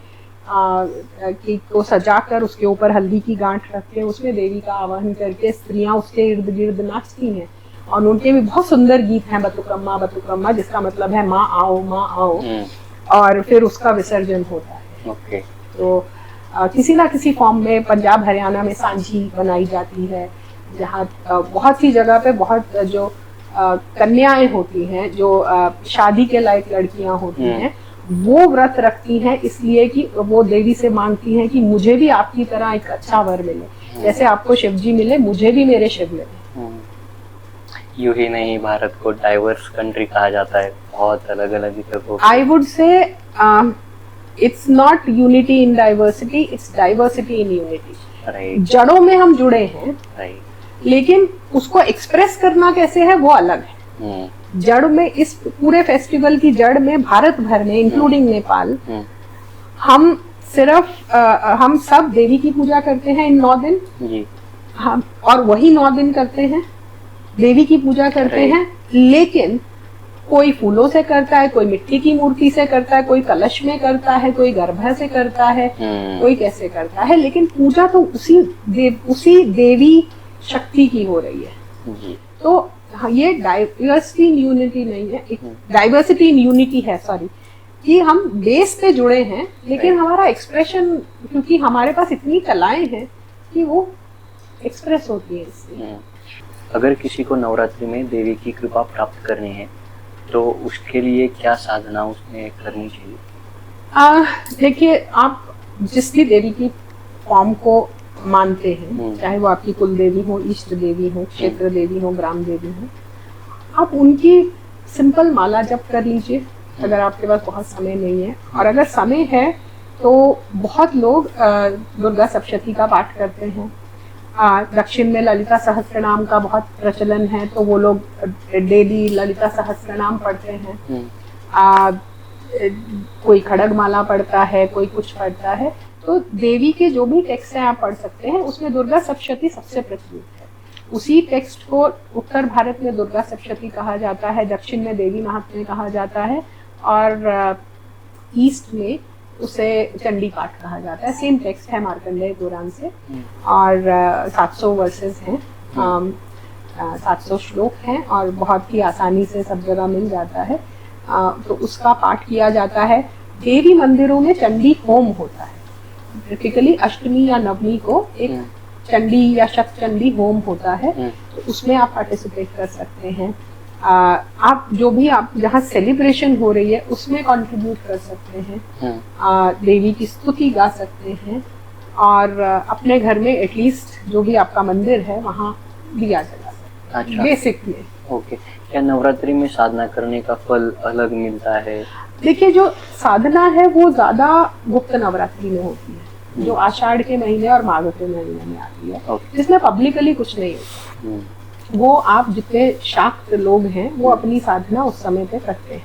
को सजाकर उसके ऊपर हल्दी की गांठ रख के उसमें देवी का आवाहन करके स्त्रियां उसके इर्द गिर्द नाचती हैं, और उनके भी बहुत सुंदर गीत हैं, बतुकम्मा बतुकम्मा, जिसका मतलब है माँ आओ, और फिर उसका विसर्जन होता है। ओके। तो किसी ना किसी फॉर्म में पंजाब हरियाणा में सांझी बनाई जाती है, जहाँ बहुत सी जगह पे बहुत जो कन्याएं होती हैं, जो शादी के लायक लड़कियां होती हैं, वो व्रत रखती हैं इसलिए कि वो देवी से मांगती हैं कि मुझे भी आपकी तरह एक अच्छा वर मिले, जैसे आपको शिव जी मिले मुझे भी मेरे शिव मिले। यूं ही नहीं, भारत को डाइवर्स कंट्री कहा जाता है, बहुत अलग अलग जगहों। I would say it's not unity in diversity, it's diversity in unity. Right. जड़ों में हम जुड़े हैं, राइट, लेकिन उसको एक्सप्रेस करना कैसे है वो अलग है। जड़ में, इस पूरे फेस्टिवल की जड़ में भारत भर में इंक्लूडिंग नेपाल, हम सिर्फ हम सब देवी की पूजा करते हैं इन 9 दिन जी। हम, और वही 9 दिन करते हैं, देवी की पूजा करते हैं, लेकिन कोई फूलों से करता है, कोई मिट्टी की मूर्ति से करता है, कोई कलश में करता है, कोई गर्भ से करता है, कोई कैसे करता है, लेकिन पूजा तो उसी देवी शक्ति की हो रही है जी। तो ये डाइवर्सिटी इन यूनिटी नहीं है, डाइवर्सिटी इन यूनिटी है, सॉरी, कि हम बेस पे जुड़े हैं, लेकिन हमारा एक्सप्रेशन, क्योंकि हमारे पास इतनी कलाएं हैं कि वो एक्सप्रेस होती है इससे। अगर किसी को नवरात्रि में देवी की कृपा प्राप्त करनी है तो उसके लिए क्या साधना उसमें करनी चाहिए? देखिए, आप जिस भी देवी की फॉर्म को मानते हैं, चाहे वो आपकी कुल देवी हो, इष्ट देवी हो, क्षेत्र देवी हो, ग्राम देवी हो, आप उनकी सिंपल माला जप कर लीजिए अगर आपके पास बहुत समय नहीं है। और अगर समय है तो बहुत लोग दुर्गा सप्तशती का पाठ करते हैं। दक्षिण में ललिता सहस्त्रनाम का बहुत प्रचलन है, तो वो लोग डेली ललिता सहस्त्रनाम पढ़ते हैं। कोई खड़गमाला पढ़ता है, कोई कुछ पढ़ता है। तो देवी के जो भी टेक्स्ट हैं आप पढ़ सकते हैं, उसमें दुर्गा सप्तशती सबसे प्रचलित है। उसी टेक्स्ट को उत्तर भारत में दुर्गा सप्तशती कहा जाता है, दक्षिण में देवी महात्म्य कहा जाता है, और ईस्ट में उसे चंडी पाठ कहा जाता है। सेम टेक्स्ट है मार्कंडेय पुराण से, और 700 वर्सेस हैं, 700 श्लोक हैं, और बहुत ही आसानी से सब जगह मिल जाता है। तो उसका पाठ किया जाता है। देवी मंदिरों में चंडी होम होता है, टिपिकली अष्टमी या नवमी को एक चंडी या शक्त चंडी होम होता है, तो उसमें आप पार्टिसिपेट कर सकते हैं। आप जो भी आप जहाँ सेलिब्रेशन हो रही है उसमें कंट्रीब्यूट कर सकते हैं, देवी की स्तुति गा सकते हैं, और अपने घर में एटलीस्ट जो भी आपका मंदिर है वहाँ दिया जा सकता है। अच्छा। बेसिक में ओके। क्या नवरात्रि में साधना करने का फल अलग मिलता है? देखिए, जो साधना है वो ज्यादा गुप्त नवरात्रि में होती है, जो आषाढ़ के महीने और माघ के महीने में आती है, जिसमें पब्लिकली कुछ नहीं होता। वो आप जितने शाक्त लोग हैं वो अपनी साधना उस समय पे करते हैं।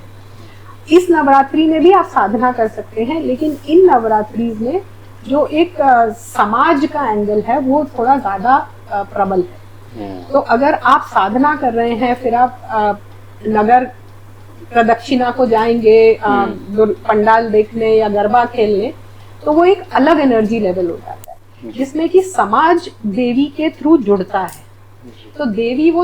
इस नवरात्रि में भी आप साधना कर सकते हैं, लेकिन इन नवरात्रि में जो एक समाज का एंगल है वो थोड़ा ज्यादा प्रबल है। तो अगर आप साधना कर रहे हैं, फिर आप नगर प्रदक्षिणा को जाएंगे पंडाल देखने या गरबा खेलने, तो वो एक अलग एनर्जी लेवल हो जाता है, जिसमें कि समाज देवी के थ्रू जुड़ता है। तो देवी वो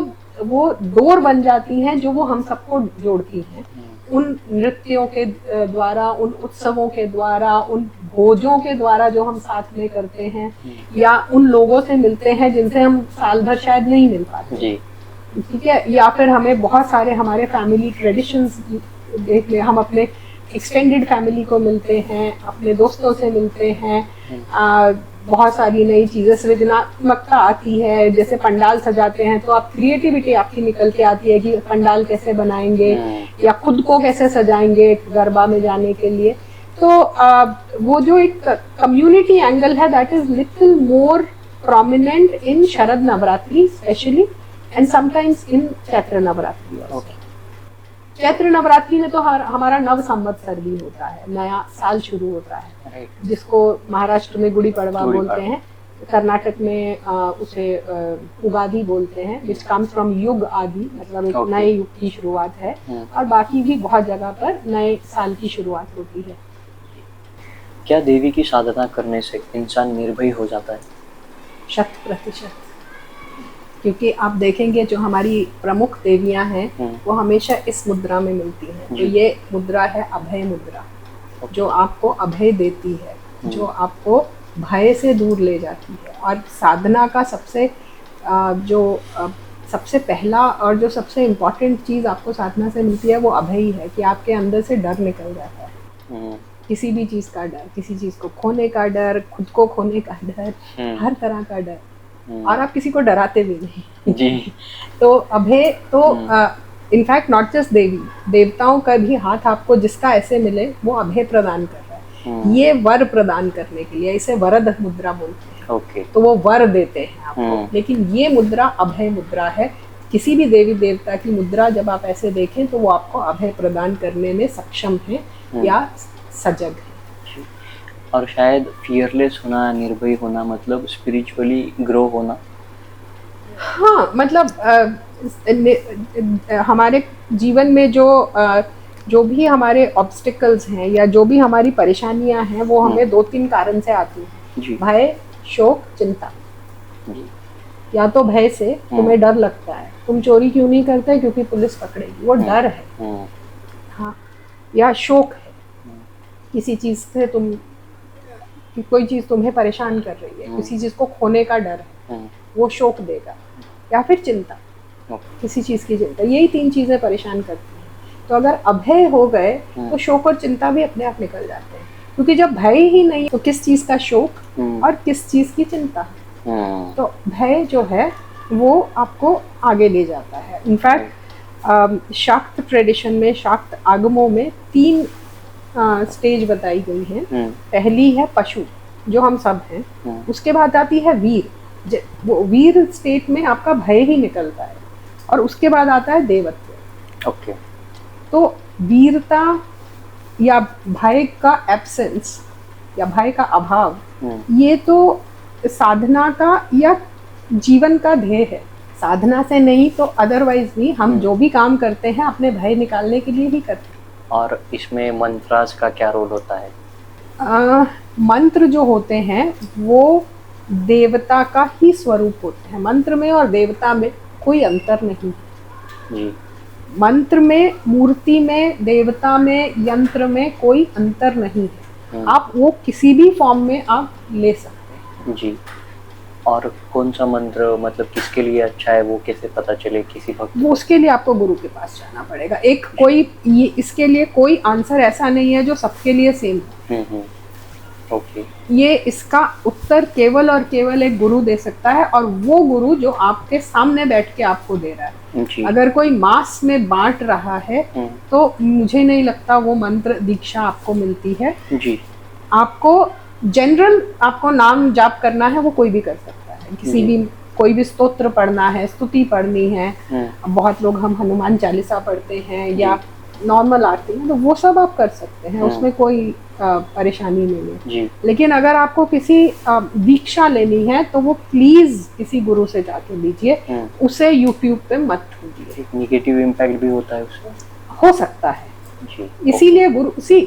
डोर बन जाती हैं जो वो हम सबको जोड़ती हैं, उन नृत्यों के द्वारा, उन उत्सवों के द्वारा, उन भोजों के द्वारा जो हम साथ में करते हैं, या उन लोगों से मिलते हैं जिनसे हम साल भर शायद नहीं मिल पाते, ठीक है, या फिर हमें बहुत सारे हमारे फैमिली ट्रेडिशंस देख ले, हम अपने एक्सटेंडेड फैमिली को मिलते हैं, अपने दोस्तों से मिलते हैं, बहुत सारी नई चीजें, सृजनात्मकता आती है। जैसे पंडाल सजाते हैं तो आप क्रिएटिविटी आपकी निकल के आती है कि पंडाल कैसे बनाएंगे या खुद को कैसे सजाएंगे गरबा में जाने के लिए। तो वो जो एक कम्युनिटी एंगल है that is little more prominent in Sharad Navratri specially and sometimes in Chaitra Navratri also. Chaitra Navratri में तो हमारा नव संवत्सर भी होता है, नया साल शुरू होता है, जिसको महाराष्ट्र में गुड़ी पड़वा बोलते हैं, कर्नाटक में उसे उगादि बोलते हैं, विच कम्स फ्रॉम युग आदि, मतलब एक नए युग की शुरुआत है। और बाकी भी बहुत जगह पर नए साल की शुरुआत होती है। क्या देवी की साधना करने से इंसान निर्भय हो जाता है? 100%। क्योंकि आप देखेंगे जो हमारी प्रमुख देवियां हैं वो हमेशा इस मुद्रा में मिलती हैं। तो ये मुद्रा है अभय मुद्रा, जो आपको अभय देती है, जो आपको भय से दूर ले जाती है। और साधना का सबसे पहला और जो सबसे इम्पोर्टेंट चीज़ आपको साधना से मिलती है वो अभय ही है, कि आपके अंदर से डर निकल जाता है। किसी भी चीज़ का डर, किसी चीज़ को खोने का डर, खुद को खोने का डर, हर तरह का डर, और आप किसी को डराते भी नहीं जी। तो अभय तो इनफैक्ट नॉट जस्ट देवी, देवताओं का भी हाथ आपको जिसका ऐसे मिले वो अभय प्रदान कर रहा है। ये वर प्रदान करने के लिए, इसे वरद मुद्रा बोलते हैं। तो वो वर देते हैं आपको, लेकिन ये मुद्रा अभय मुद्रा है। किसी भी देवी देवता की मुद्रा जब आप ऐसे देखें तो वो आपको अभय प्रदान करने में सक्षम है या सजग है। और शायद फियरलेस होना, निर्भय होना मतलब स्पिरिचुअली ग्रो होना। हाँ, मतलब हमारे जीवन में जो भी हमारे ऑब्स्टिकल्स हैं या जो भी हमारी परेशानियां हैं वो हमें 2-3 कारण से आती हैं। भय, शोक, चिंता। या तो भय से तुम्हें डर लगता है, तुम चोरी क्यों नहीं करते, क्योंकि पुलिस पकड़ेगी, वो डर है। हाँ, या शोक है, किसी चीज से कोई चीज तुम्हें परेशान कर रही है, किसी चीज को खोने का डर है, वो शोक देगा। या फिर चिंता, किसी चीज की चिंता। यही 3 चीजें परेशान करती हैं। तो अगर अभय हो गए तो शोक और चिंता भी अपने आप निकल जाते हैं, क्योंकि जब भय ही नहीं तो किस चीज का शोक और किस चीज की चिंता। तो भय जो है वो आपको आगे ले जाता है। इनफैक्ट शाक्त ट्रेडिशन में, शाक्त आगमों में 3 स्टेज बताई गई है। पहली है पशु, जो हम सब हैं। उसके बाद आती है वीर, वो वीर स्टेट में आपका भय ही निकलता है। और उसके बाद आता है देवत्व। तो वीरता या भय का एब्सेंस या भय का अभाव, ये तो साधना का या जीवन का ध्येय है। साधना से नहीं तो अदरवाइज भी हम जो भी काम करते हैं अपने भय निकालने के लिए ही करते हैं। और इसमें मंत्रास का क्या रोल होता है? मंत्र जो होते हैं वो देवता का ही स्वरूप होते हैं। मंत्र में और देवता में कोई अंतर नहीं है जी। मंत्र में, मूर्ति में, देवता में, यंत्र में कोई अंतर नहीं है। आप वो किसी भी फॉर्म में आप ले सकते हैं जी। और कौन सा मंत्र मतलब किसके लिए अच्छा है, वो कैसे पता चले किसी भक्त? वो उसके लिए आपको गुरु के पास जाना पड़ेगा। इसके लिए कोई आंसर ऐसा नहीं है जो सबके लिए सेम है। ये इसका उत्तर केवल और केवल एक गुरु दे सकता है, और वो गुरु जो आपके सामने बैठ के आपको दे रहा है। अगर कोई मास में बांट रहा है तो मुझे नहीं लगता वो मंत्र दीक्षा आपको मिलती है जी। आपको जनरल आपको नाम जाप करना है वो कोई भी कर सकता है। किसी भी कोई भी स्तोत्र पढ़ना है, स्तुति पढ़नी है, बहुत लोग हम हनुमान चालीसा पढ़ते हैं या नॉर्मल आरती है, तो वो सब आप कर सकते हैं, उसमें कोई परेशानी नहीं है। लेकिन अगर आपको किसी दीक्षा लेनी है तो वो प्लीज किसी गुरु से जाके लीजिए, उसे यूट्यूब पे मत ढूंढिए। नेगेटिव इम्पैक्ट भी होता है उससे, हो सकता है जी। इसीलिए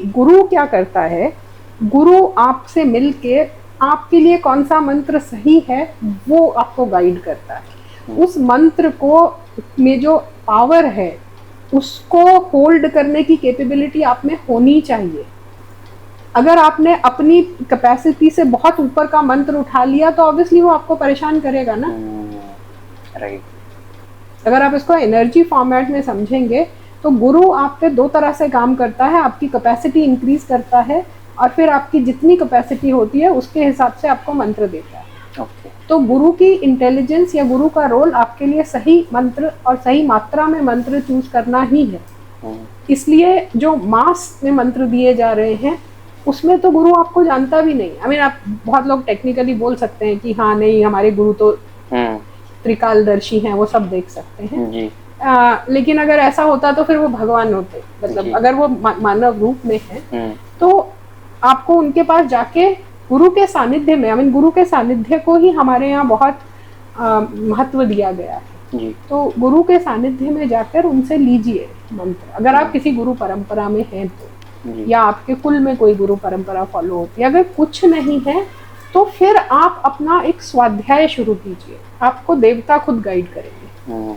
गुरु क्या करता है, गुरु आपसे मिलके आपके लिए कौन सा मंत्र सही है वो आपको गाइड करता है। उस मंत्र को में जो पावर है उसको होल्ड करने की कैपेबिलिटी आप में होनी चाहिए। अगर आपने अपनी कैपेसिटी से बहुत ऊपर का मंत्र उठा लिया तो ऑब्वियसली वो आपको परेशान करेगा ना। राइट। अगर आप इसको एनर्जी फॉर्मेट में समझेंगे तो गुरु आप पे 2 तरह से काम करता है। आपकी कैपेसिटी इंक्रीज करता है और फिर आपकी जितनी कैपेसिटी होती है उसके हिसाब से आपको मंत्र देता है। तो गुरु की इंटेलिजेंस या गुरु का रोल आपके लिए सही मंत्र और सही मात्रा में मंत्र चूज करना ही है। इसलिए जो मास में मंत्र दिए जा रहे हैं उसमें तो गुरु आपको जानता भी नहीं। आई मीन आप बहुत लोग टेक्निकली बोल सकते हैं कि हाँ नहीं हमारे गुरु तो त्रिकालदर्शी हैं, वो सब देख सकते हैं जी। लेकिन अगर ऐसा होता तो फिर वो भगवान होते, मतलब अगर वो मानव रूप में है तो आपको उनके पास जाके गुरु के सानिध्य में, आई मीन गुरु के सानिध्य को ही हमारे यहाँ बहुत महत्व दिया गया है जी। तो गुरु के सानिध्य में जाकर उनसे लीजिए मंत्र। अगर आप किसी गुरु परंपरा में हैं तो, या आपके कुल में कोई गुरु परंपरा फॉलो होती है, अगर कुछ नहीं है तो फिर आप अपना एक स्वाध्याय शुरू कीजिए, आपको देवता खुद गाइड करेंगे।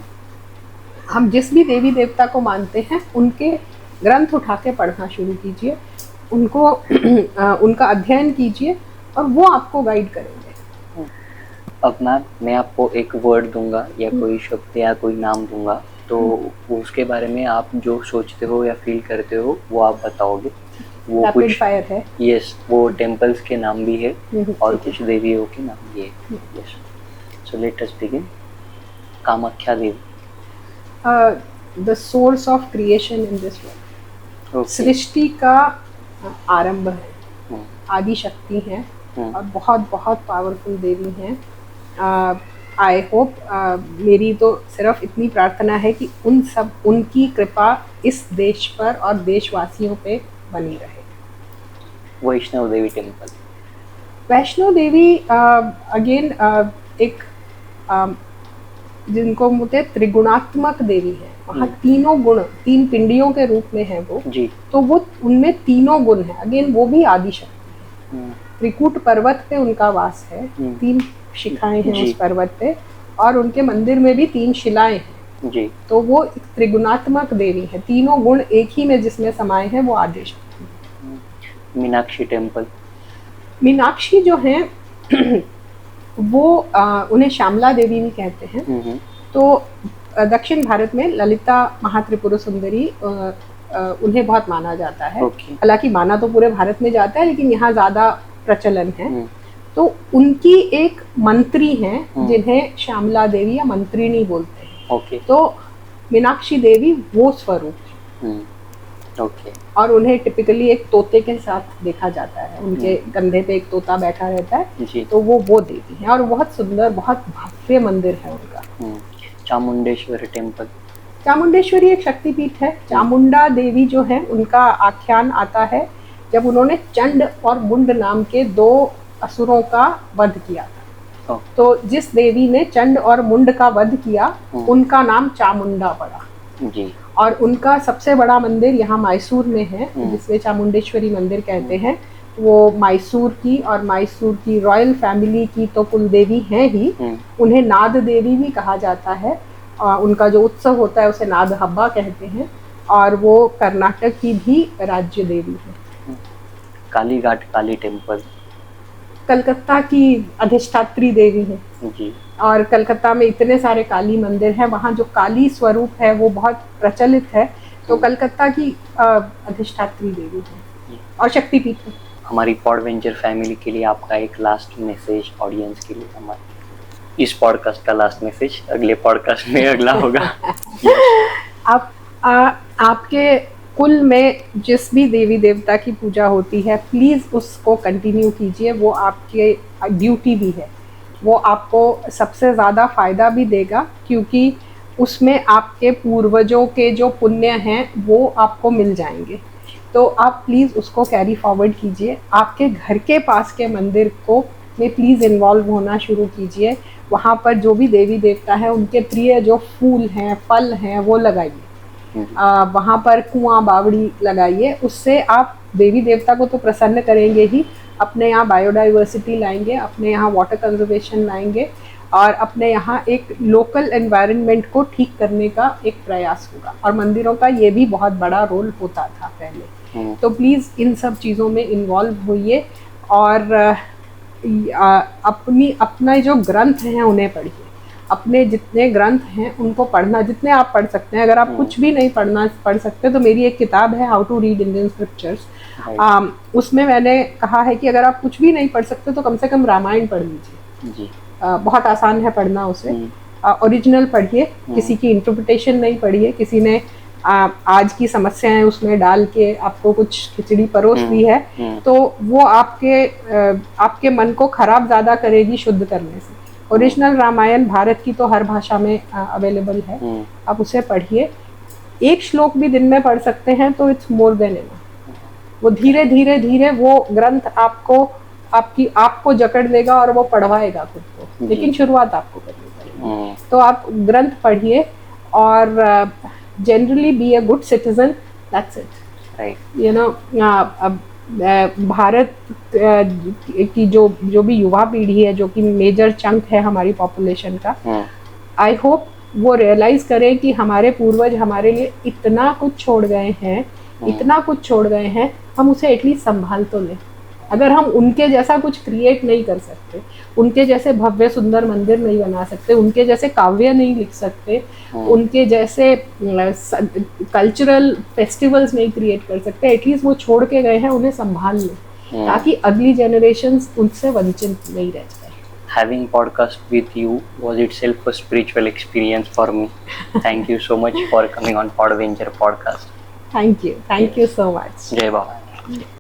हम जिस भी देवी देवता को मानते हैं उनके ग्रंथ उठा के पढ़ना शुरू कीजिए, उनको उनका अध्ययन कीजिए और वो आपको गाइड करेंगे। अब मैम मैं आपको एक वर्ड दूंगा या कोई शब्द या कोई नाम दूंगा, तो उसके बारे में आप जो सोचते हो या फील करते हो वो आप बताओगे। वो रैपिड कुछ फायर है। यस, वो टेम्पल्स के नाम भी है और कुछ देवियों के नाम भी है। Yes, so let us begin. Kamakhya Devi, the source of creation in this world, सृष्टि का आरंभ है, आदि शक्ति है और बहुत बहुत पावरफुल देवी हैं। आई होप, मेरी तो सिर्फ इतनी प्रार्थना है कि उनकी कृपा इस देश पर और देशवासियों पे बनी रहे। वैष्णव देवी टेम्पल, वैष्णो देवी अगेन एक जिनको बोलते त्रिगुणात्मक देवी है, वहाँ तीनों गुण, तीन पिंडियों के रूप में है वो जी। तो वो उनमें तीनों गुण है, अगेन वो भी आदि शक्ति है। त्रिकूट पर्वत पे उनका वास है, 3 शिखाएं हैं उस पर्वत पे और उनके मंदिर में भी 3 शिलाएं हैं जी। तो वो त्रिगुणात्मक देवी है, तीनों गुण एक ही में जिसमें समाये हैं, वो आदि शक्ति। मीनाक्षी टेम्पल, मीनाक्षी जो है वो उन्हें श्यामला देवी भी कहते हैं। तो दक्षिण भारत में ललिता महात्रिपुर सुंदरी उन्हें बहुत माना जाता है। हालांकि माना तो पूरे भारत में जाता है लेकिन यहाँ ज्यादा प्रचलन है। तो उनकी एक मंत्री हैं जिन्हें श्यामला देवी या मंत्रिणी बोलते हैं। तो मीनाक्षी देवी वो स्वरूप है। और उन्हें टिपिकली एक तोते के साथ देखा जाता है, उनके कंधे पे एक तोता बैठा रहता है, तो वो देवी है और बहुत सुंदर, बहुत भव्य मंदिर है उनका। चामुंडेश्वरी टेम्पल, चामुंडेश्वरी एक शक्तिपीठ है। चामुंडा देवी जो है उनका आख्यान आता है जब उन्होंने चंड और मुंड नाम के 2 असुरों का वध किया था। तो जिस देवी ने चंड और मुंड का वध किया उनका नाम चामुंडा पड़ा जी। और उनका सबसे बड़ा मंदिर यहाँ मैसूर में है, जिसमें चामुंडेश्वरी मंदिर कहते हैं। वो मैसूर की और मैसूर की रॉयल फैमिली की तो कुल देवी हैं ही, उन्हें नाद देवी भी कहा जाता है। उनका जो उत्सव होता है उसे नाद हब्बा कहते हैं और वो कर्नाटक की भी राज्य देवी है। कालीघाट काली टेम्पल, कलकत्ता की अधिष्ठात्री देवी है जी। और कलकत्ता में इतने सारे काली मंदिर हैं, वहाँ जो काली स्वरूप है वो बहुत प्रचलित है। तो कलकत्ता की अधिष्ठात्री देवी है और शक्तिपीठ है। हमारी पॉडवेंचर फैमिली के लिए आपका एक लास्ट मैसेज ऑडियंस के लिए, हमारे इस पॉडकास्ट का लास्ट मैसेज, अगले पॉडकास्ट में अगला होगा। आप आपके कुल में जिस भी देवी देवता की पूजा होती है प्लीज़ उसको कंटिन्यू कीजिए, वो आपके ड्यूटी भी है। वो आपको सबसे ज़्यादा फ़ायदा भी देगा क्योंकि उसमें आपके पूर्वजों के जो पुण्य हैं वो आपको मिल जाएंगे। तो आप प्लीज़ उसको कैरी फॉरवर्ड कीजिए। आपके घर के पास के मंदिर को में प्लीज़ इन्वॉल्व होना शुरू कीजिए। वहाँ पर जो भी देवी देवता हैं उनके प्रिय जो फूल हैं, फल हैं, वो लगाइए। वहाँ पर कुआं बावड़ी लगाइए, उससे आप देवी देवता को तो प्रसन्न करेंगे ही, अपने यहाँ बायोडाइवर्सिटी लाएंगे, अपने यहाँ वाटर कंजर्वेशन लाएंगे और अपने यहाँ एक लोकल एनवायरनमेंट को ठीक करने का एक प्रयास होगा। और मंदिरों का ये भी बहुत बड़ा रोल होता था पहले। तो प्लीज़ इन सब चीज़ों में इन्वॉल्व होइए और अपना जो ग्रंथ हैं उन्हें पढ़िए। अपने जितने ग्रंथ हैं उनको पढ़ना, जितने आप पढ़ सकते हैं। अगर आप कुछ भी नहीं पढ़ सकते तो मेरी एक किताब है how to read Indian scriptures, उसमें मैंने कहा है कि अगर आप कुछ भी नहीं पढ़ सकते तो कम से कम रामायण पढ़ लीजिए। बहुत आसान है पढ़ना उसे। ओरिजिनल पढ़िए, किसी की इंटरप्रिटेशन नहीं पढ़िए, किसी ने आज की समस्याएं उसमें डाल के आपको कुछ खिचड़ी परोस दी है, तो वो आपके मन को खराब ज़्यादा करेगी शुद्ध करने से। ओरिजिनल रामायण भारत की तो हर भाषा में अवेलेबल है, आप उसे पढ़िए। एक श्लोक भी दिन में पढ़ सकते हैं तो इट्स मोर देन इनफ। वो धीरे धीरे धीरे वो ग्रंथ आपको जकड़ देगा और वो पढ़वाएगा खुद को, लेकिन शुरुआत आपको करनी पड़ेगी। तो आप ग्रंथ पढ़िए और generally be a good citizen, that's it. You know, Bharat की जो भी युवा पीढ़ी है, जो कि मेजर चंक है हमारी पॉपुलेशन का, आई होप वो रियलाइज करें कि हमारे पूर्वज हमारे लिए इतना कुछ छोड़ गए हैं, हम उसे एटलीस्ट संभाल तो लें। अगर हम उनके जैसा कुछ क्रिएट नहीं कर सकते, उनके जैसे भव्य सुंदर मंदिर नहीं बना सकते, उनके जैसे काव्य नहीं लिख सकते, उनके जैसे कल्चरल फेस्टिवल्स नहीं क्रिएट कर सकते, एटलीस्ट वो छोड़ के गए हैं, उन्हें संभाल लें, ताकि अगली जनरेशंस उनसे वंचित नहीं रह जाए। Having podcast with you was itself a spiritual experience for me. Thank you so much for coming on Podventure podcast. Thank you so much. Jai Bhavani.